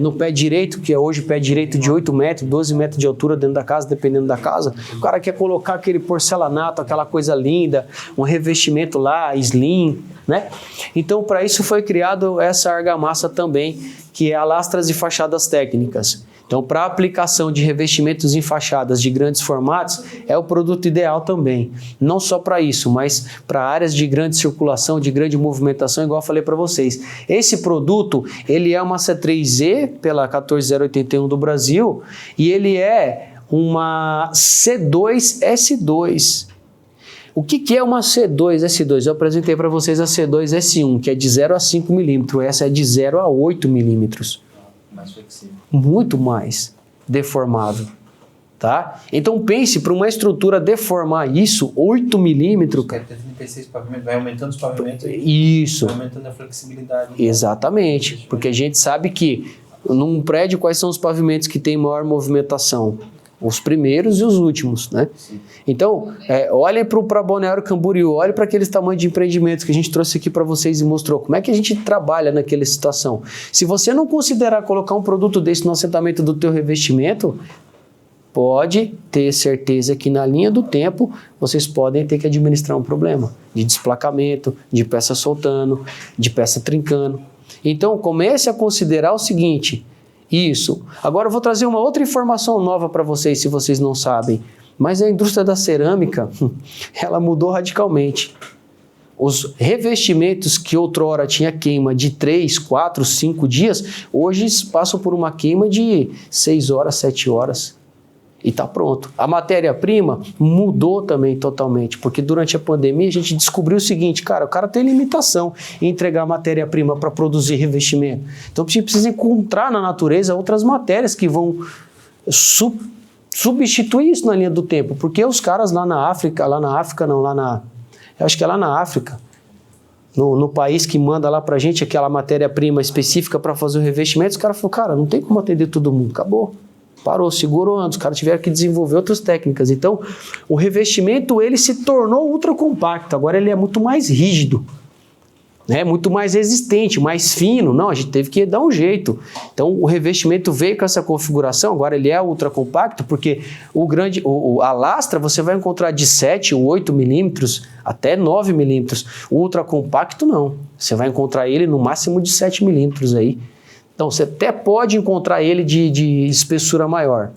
no pé direito, que é hoje pé direito de 8 metros, 12 metros de altura dentro da casa, dependendo da casa. O cara quer colocar aquele porcelanato, aquela coisa linda, um revestimento lá, slim, né? Então, para isso foi criado essa argamassa também, que é a lastras e fachadas técnicas. Então, para aplicação de revestimentos em fachadas de grandes formatos, é o produto ideal também. Não só para isso, mas para áreas de grande circulação, de grande movimentação, igual eu falei para vocês. Esse produto, ele é uma C3E pela 14081 do Brasil e ele é uma C2S2. O que é uma C2S2? Eu apresentei para vocês a C2S1, que é de 0 a 5 milímetros. Essa é de 0 a 8 milímetros. Mais flexível. Muito mais deformável. Tá? Então pense, para uma estrutura deformar isso, 8 milímetros... 36 pavimentos, vai aumentando os pavimentos. Isso. Vai aumentando a flexibilidade. Exatamente, porque a gente sabe que num prédio quais são os pavimentos que tem maior movimentação? Os primeiros e os últimos, né? Sim. Então, olhem para Balneário Camboriú, olhem para aqueles tamanhos de empreendimentos que a gente trouxe aqui para vocês e mostrou como é que a gente trabalha naquela situação. Se você não considerar colocar um produto desse no assentamento do teu revestimento, pode ter certeza que na linha do tempo vocês podem ter que administrar um problema de desplacamento, de peça soltando, de peça trincando. Então comece a considerar o seguinte, isso. Agora eu vou trazer uma outra informação nova para vocês, se vocês não sabem, mas a indústria da cerâmica, ela mudou radicalmente. Os revestimentos que outrora tinha queima de 3, 4, 5 dias, hoje passam por uma queima de 6 horas, 7 horas. E está pronto. A matéria-prima mudou também totalmente, porque durante a pandemia a gente descobriu o seguinte, cara, o cara tem limitação em entregar matéria-prima para produzir revestimento. Então a gente precisa encontrar na natureza outras matérias que vão substituir isso na linha do tempo, porque os caras lá na África, eu acho que é lá na África, no país que manda lá pra gente aquela matéria-prima específica para fazer o revestimento, os caras falaram, cara, não tem como atender todo mundo, acabou. Parou, segurou antes, os caras tiveram que desenvolver outras técnicas. Então, o revestimento, ele se tornou ultra compacto, agora ele é muito mais rígido, né? Muito mais resistente, mais fino. Não, a gente teve que dar um jeito. Então, o revestimento veio com essa configuração, agora ele é ultra compacto, porque a lastra você vai encontrar de 7, 8 milímetros até 9 milímetros. O ultra compacto não, você vai encontrar ele no máximo de 7 milímetros aí. Então, você até pode encontrar ele de espessura maior,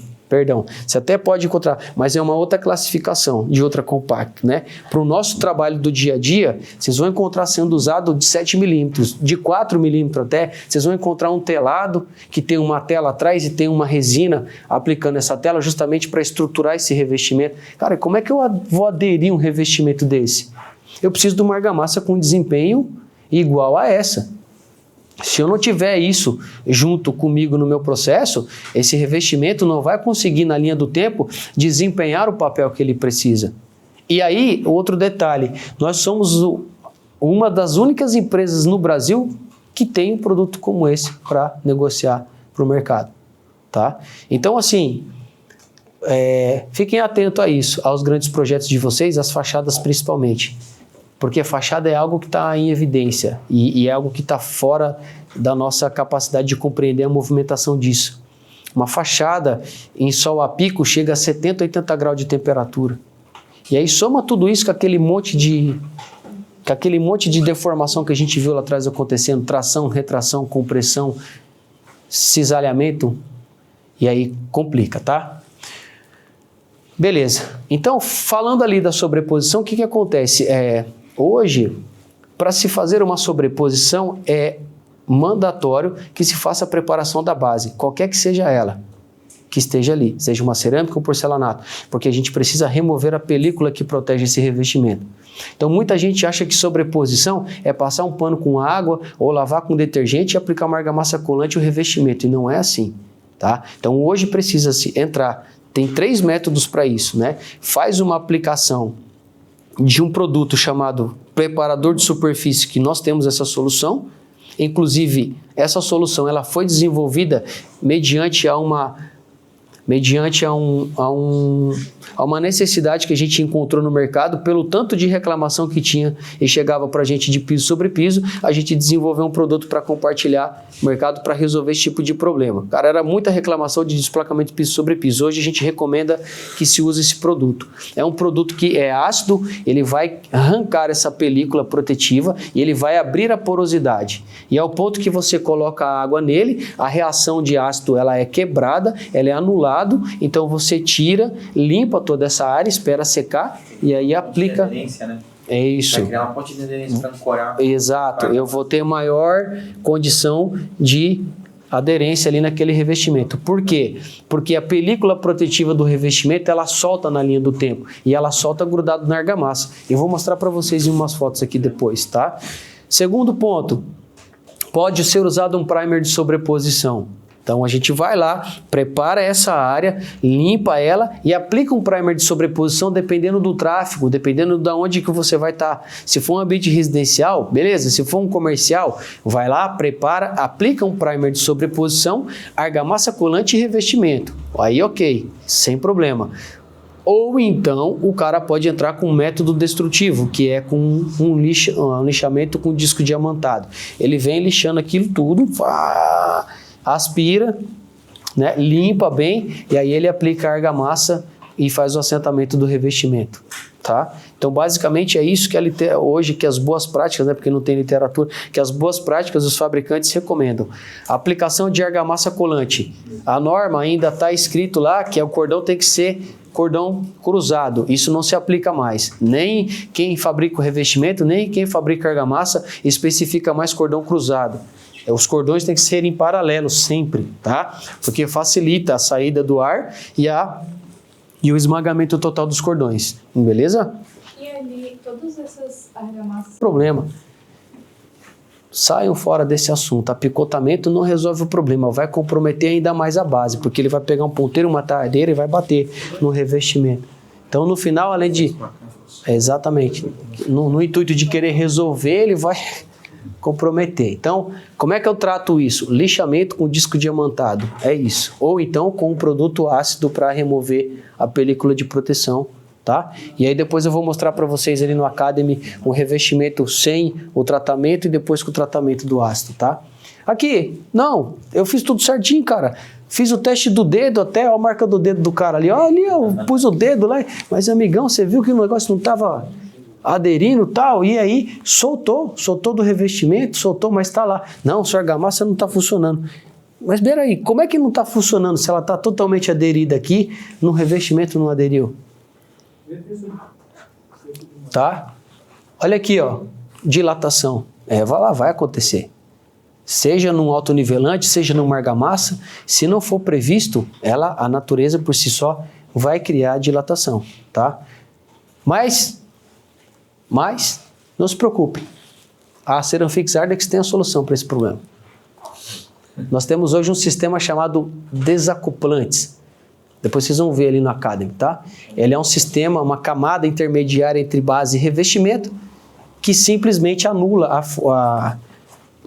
você até pode encontrar, mas é uma outra classificação de ultra compacto, né? Para o nosso trabalho do dia a dia, vocês vão encontrar sendo usado de 7 milímetros, de 4 milímetros até, vocês vão encontrar um telado que tem uma tela atrás e tem uma resina aplicando essa tela justamente para estruturar esse revestimento. Cara, como é que eu vou aderir um revestimento desse? Eu preciso de uma argamassa com desempenho igual a essa. Se eu não tiver isso junto comigo no meu processo, esse revestimento não vai conseguir, na linha do tempo, desempenhar o papel que ele precisa. E aí, outro detalhe, nós somos uma das únicas empresas no Brasil que tem um produto como esse para negociar para o mercado. Tá? Então, assim, fiquem atentos a isso, aos grandes projetos de vocês, as fachadas principalmente. Porque a fachada é algo que está em evidência e é algo que está fora da nossa capacidade de compreender a movimentação disso. Uma fachada em sol a pico chega a 70, 80 graus de temperatura. E aí soma tudo isso com aquele monte de deformação que a gente viu lá atrás acontecendo, tração, retração, compressão, cisalhamento, e aí complica, tá? Beleza. Então, falando ali da sobreposição, o que acontece? Hoje, para se fazer uma sobreposição, é mandatório que se faça a preparação da base, qualquer que seja ela, que esteja ali, seja uma cerâmica ou porcelanato, porque a gente precisa remover a película que protege esse revestimento. Então, muita gente acha que sobreposição é passar um pano com água ou lavar com detergente e aplicar uma argamassa colante e o revestimento, e não é assim, tá? Então, hoje precisa-se entrar, tem 3 métodos para isso, né? Faz uma aplicação de um produto chamado preparador de superfície, que nós temos essa solução. Inclusive, essa solução ela foi desenvolvida mediante a uma necessidade que a gente encontrou no mercado, pelo tanto de reclamação que tinha e chegava para a gente de piso sobre piso, a gente desenvolveu um produto para compartilhar no mercado para resolver esse tipo de problema. Cara, era muita reclamação de desplacamento de piso sobre piso. Hoje a gente recomenda que se use esse produto. É um produto que é ácido, ele vai arrancar essa película protetiva e ele vai abrir a porosidade. E ao ponto que você coloca a água nele, a reação de ácido ela é quebrada, ela é anulada. Então você tira, limpa toda essa área, espera secar e aí aplica. Aderência, né? É isso. Vai criar uma ponte de aderência para ancorar. Exato. Eu vou ter maior condição de aderência ali naquele revestimento. Por quê? Porque a película protetiva do revestimento ela solta na linha do tempo e ela solta grudado na argamassa. Eu vou mostrar para vocês em umas fotos aqui depois, tá? Segundo ponto, pode ser usado um primer de sobreposição. Então a gente vai lá, prepara essa área, limpa ela e aplica um primer de sobreposição dependendo do tráfego, dependendo de onde que você vai estar. Se for um ambiente residencial, beleza. Se for um comercial, vai lá, prepara, aplica um primer de sobreposição, argamassa colante e revestimento. Aí ok, sem problema. Ou então o cara pode entrar com um método destrutivo, que é com um lixamento com disco diamantado. Ele vem lixando aquilo tudo, aspira, né, limpa bem, e aí ele aplica a argamassa e faz o assentamento do revestimento. Tá? Então, basicamente, é isso que hoje, que as boas práticas, né, porque não tem literatura, que as boas práticas os fabricantes recomendam. A aplicação de argamassa colante. A norma ainda está escrito lá que o cordão tem que ser cordão cruzado. Isso não se aplica mais. Nem quem fabrica o revestimento, nem quem fabrica argamassa especifica mais cordão cruzado. Os cordões têm que ser em paralelo sempre, tá? Porque facilita a saída do ar e o esmagamento total dos cordões, beleza? E ali, todas essas argamassas... Problema. Saiam fora desse assunto. Apicotamento não resolve o problema, vai comprometer ainda mais a base, porque ele vai pegar um ponteiro, uma tardeira e vai bater no revestimento. Então, no final, além de... Exatamente. No intuito de querer resolver, ele vai comprometer. Então, como é que eu trato isso? Lixamento com disco diamantado, é isso. Ou então com um produto ácido para remover a película de proteção, tá? E aí depois eu vou mostrar para vocês ali no Academy um revestimento sem o tratamento e depois com o tratamento do ácido, tá? Aqui, não, eu fiz tudo certinho, cara. Fiz o teste do dedo até, ó, a marca do dedo do cara ali, ó, ali eu pus o dedo lá, mas amigão, você viu que o negócio não estava aderindo e tal, e aí soltou do revestimento, soltou, mas está lá. Não, sua argamassa não está funcionando. Mas peraí, como é que não está funcionando se ela está totalmente aderida aqui, no revestimento não aderiu? Tá? Olha aqui, ó, dilatação. Vai acontecer. Seja num autonivelante, seja numa argamassa, se não for previsto, a natureza por si só vai criar dilatação, tá? Mas não se preocupe. A Ceramfix Ardex tem a solução para esse problema. Nós temos hoje um sistema chamado desacoplantes. Depois vocês vão ver ali no Academy, tá? Ele é um sistema, uma camada intermediária entre base e revestimento que simplesmente anula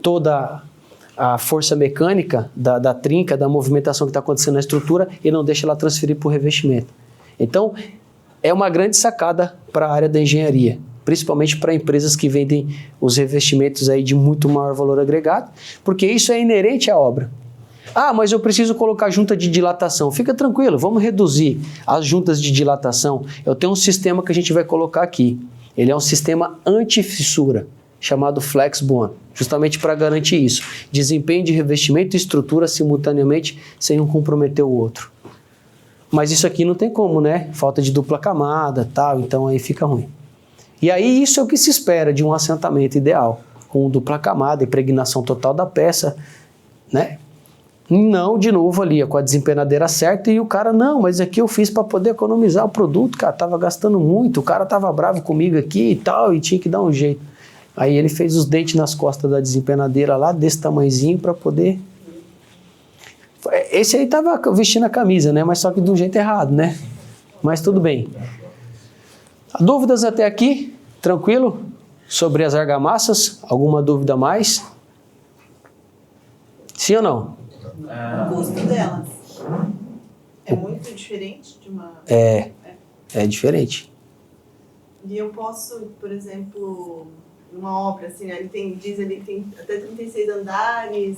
toda a força mecânica da trinca, da movimentação que está acontecendo na estrutura e não deixa ela transferir para o revestimento. Então, é uma grande sacada para a área da engenharia, principalmente para empresas que vendem os revestimentos aí de muito maior valor agregado, porque isso é inerente à obra. Ah, mas eu preciso colocar junta de dilatação. Fica tranquilo, vamos reduzir as juntas de dilatação. Eu tenho um sistema que a gente vai colocar aqui. Ele é um sistema anti-fissura, chamado FlexBond, justamente para garantir isso. Desempenho de revestimento e estrutura simultaneamente, sem um comprometer o outro. Mas isso aqui não tem como, né? Falta de dupla camada, tal, então aí fica ruim. E aí isso é o que se espera de um assentamento ideal, com dupla camada, impregnação total da peça, né? Não, de novo ali, com a desempenadeira certa e o cara, não, mas aqui eu fiz para poder economizar o produto, cara, tava gastando muito, o cara tava bravo comigo aqui e tal, e tinha que dar um jeito. Aí ele fez os dentes nas costas da desempenadeira lá, desse tamanhozinho, para poder... Esse aí tava vestindo a camisa, né, mas só que de um jeito errado, né? Mas tudo bem. Dúvidas até aqui? Tranquilo? Sobre as argamassas? Alguma dúvida a mais? Sim ou não? O custo delas é muito diferente de uma... É diferente. E eu posso, por exemplo, numa obra, assim, ele diz ali que tem até 36 andares,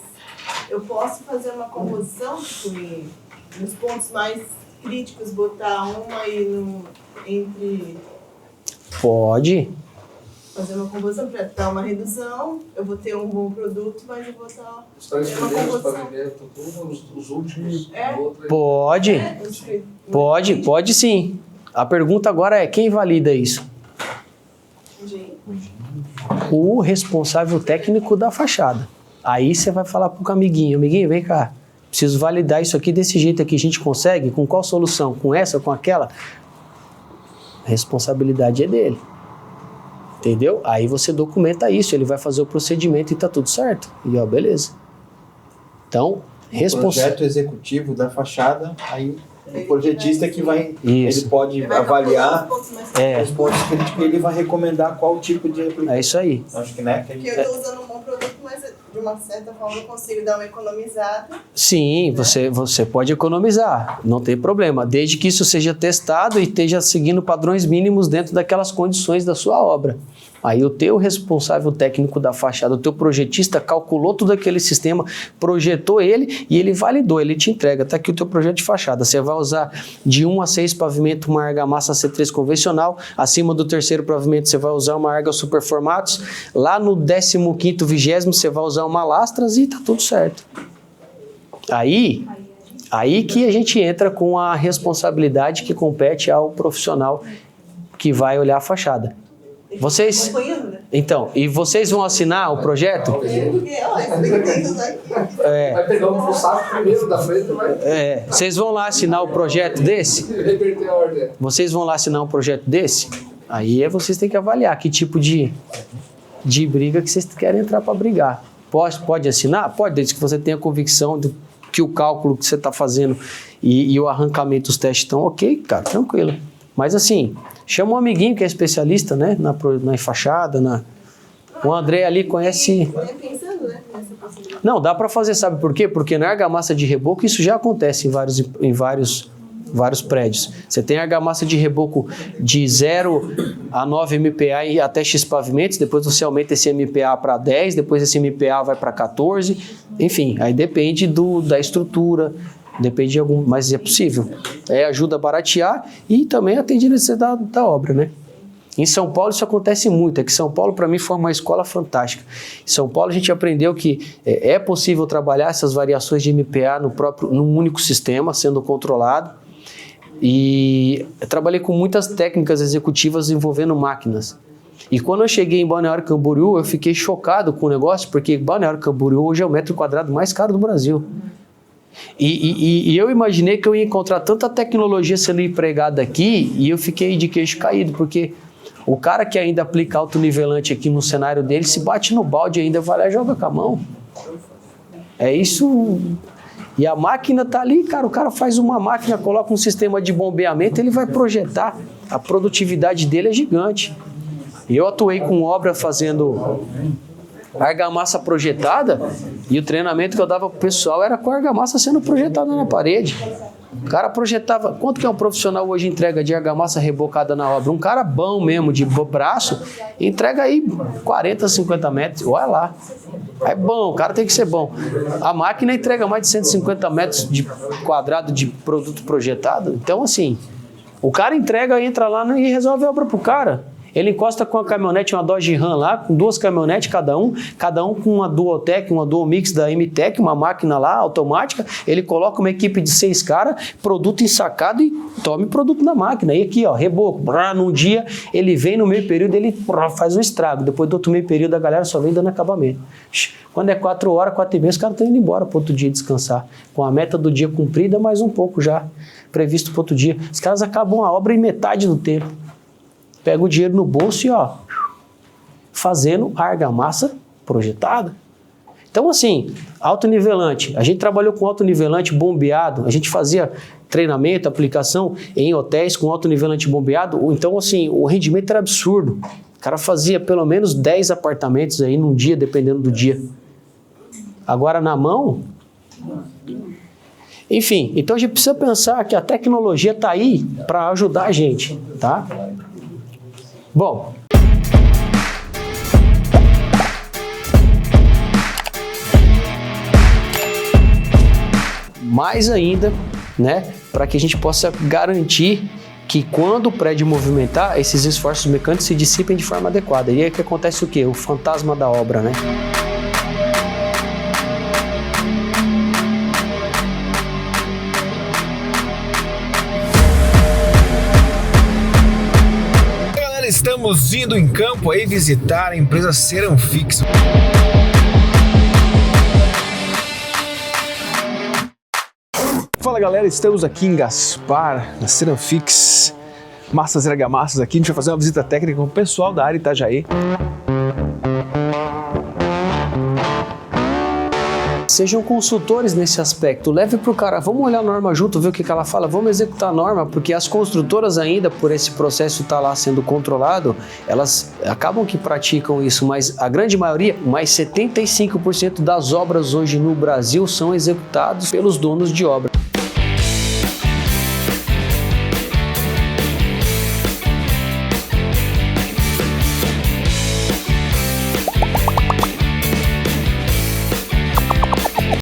eu posso fazer uma composição, tipo, nos pontos mais críticos, botar uma aí entre... Pode. Fazer uma composição para dar uma redução, eu vou ter um bom produto, mas eu vou estar... Uma composição. Os últimos... Pode sim. A pergunta agora é, quem valida isso? O responsável técnico da fachada. Aí você vai falar pro amiguinho, vem cá, preciso validar isso aqui desse jeito aqui, a gente consegue? Com qual solução? Com essa, com aquela? A responsabilidade é dele. Entendeu? Aí você documenta isso, ele vai fazer o procedimento e tá tudo certo. E ó, beleza. Então, projeto executivo da fachada, aí o projetista que vai, ele pode avaliar os pontos críticos e ele vai recomendar qual tipo de aplicação. É isso aí. Acho que, né? Porque eu estou usando um bom produto, mas de uma certa forma eu consigo dar uma economizada. Sim, você pode economizar, não tem problema, desde que isso seja testado e esteja seguindo padrões mínimos dentro daquelas condições da sua obra. Aí o teu responsável técnico da fachada, o teu projetista calculou todo aquele sistema, projetou ele e ele validou, ele te entrega. Está aqui o teu projeto de fachada. Você vai usar de 1 a 6 pavimento uma argamassa C3 convencional. Acima do terceiro pavimento você vai usar uma arga superformatos. Lá no 15º, 20º você vai usar uma lastras e tá tudo certo. Aí que a gente entra com a responsabilidade que compete ao profissional que vai olhar a fachada. Vocês, então, e vocês vão assinar o projeto? Vai pegar um saco primeiro da frente, vai. Vocês vão lá assinar o projeto desse? Reverter a ordem. Vocês vão lá assinar um projeto desse? Aí vocês têm que avaliar que tipo de briga que vocês querem entrar para brigar. Pode assinar? Pode, desde que você tenha convicção de que o cálculo que você está fazendo e o arrancamento dos testes estão ok, cara, tranquilo. Mas assim, chama um amiguinho que é especialista, né, na fachada, o André ali conhece... Pensando, né, nessa possibilidade. Não, dá para fazer, sabe por quê? Porque na argamassa de reboco isso já acontece em vários prédios. Você tem argamassa de reboco de 0 a 9 MPa e até X pavimentos, depois você aumenta esse MPa para 10, depois esse MPa vai para 14, enfim, aí depende da estrutura, depende de algum, mas é possível. Ajuda a baratear e também atende a necessidade da obra, né? Em São Paulo isso acontece muito, que São Paulo para mim foi uma escola fantástica. Em São Paulo a gente aprendeu que é possível trabalhar essas variações de MPa num único sistema, sendo controlado. E eu trabalhei com muitas técnicas executivas envolvendo máquinas. E quando eu cheguei em Balneário Camboriú, eu fiquei chocado com o negócio, porque Balneário Camboriú hoje é o metro quadrado mais caro do Brasil. E eu imaginei que eu ia encontrar tanta tecnologia sendo empregada aqui e eu fiquei de queixo caído, porque o cara que ainda aplica autonivelante aqui no cenário dele se bate no balde ainda, vai lá e joga com a mão. É isso. E a máquina tá ali, cara, o cara faz uma máquina, coloca um sistema de bombeamento, ele vai projetar. A produtividade dele é gigante. Eu atuei com obra fazendo argamassa projetada e o treinamento que eu dava pro pessoal era com a argamassa sendo projetada na parede. O cara projetava... Quanto que é um profissional hoje entrega de argamassa rebocada na obra? Um cara bom mesmo, de braço, entrega aí 40, 50 metros. Olha lá. É bom, o cara tem que ser bom. A máquina entrega mais de 150 metros de quadrado de produto projetado. Então, assim, o cara entrega, entra lá e resolve a obra pro cara. Ele encosta com a caminhonete, uma Dodge Ram lá, com 2 caminhonetes cada um com uma Duotec, uma Dual Mix da MTEC, uma máquina lá automática. Ele coloca uma equipe de 6 caras, produto ensacado e tome produto na máquina. E aqui, ó, reboco. Num dia, ele vem no meio período, ele faz um estrago. Depois do outro meio período, a galera só vem dando acabamento. Quando é 4 horas, 4 e meia, os caras estão indo embora para outro dia descansar. Com a meta do dia cumprida, mais um pouco já previsto para outro dia. Os caras acabam a obra em metade do tempo. Pega o dinheiro no bolso e, ó, fazendo a argamassa projetada. Então, assim, autonivelante. A gente trabalhou com autonivelante bombeado, a gente fazia treinamento, aplicação em hotéis com autonivelante bombeado. Então, assim, o rendimento era absurdo. O cara fazia pelo menos 10 apartamentos aí num dia, dependendo do dia. Agora, na mão... Enfim, então a gente precisa pensar que a tecnologia está aí para ajudar a gente, tá? Bom, mais ainda, né, para que a gente possa garantir que quando o prédio movimentar, esses esforços mecânicos se dissipem de forma adequada. E aí que acontece o quê? O fantasma da obra, né? Estamos indo em campo aí visitar a empresa Ceramfix. Fala galera, estamos aqui em Gaspar, na Ceramfix, massas e argamassas aqui. A gente vai fazer uma visita técnica com o pessoal da área Itajaí. sejam consultores nesse aspecto. Leve para o cara, vamos olhar a norma junto, ver o que ela fala, vamos executar a norma, porque as construtoras ainda, por esse processo estar lá sendo controlado, elas acabam que praticam isso, mas a grande maioria, mais 75% das obras hoje no Brasil são executadas pelos donos de obra.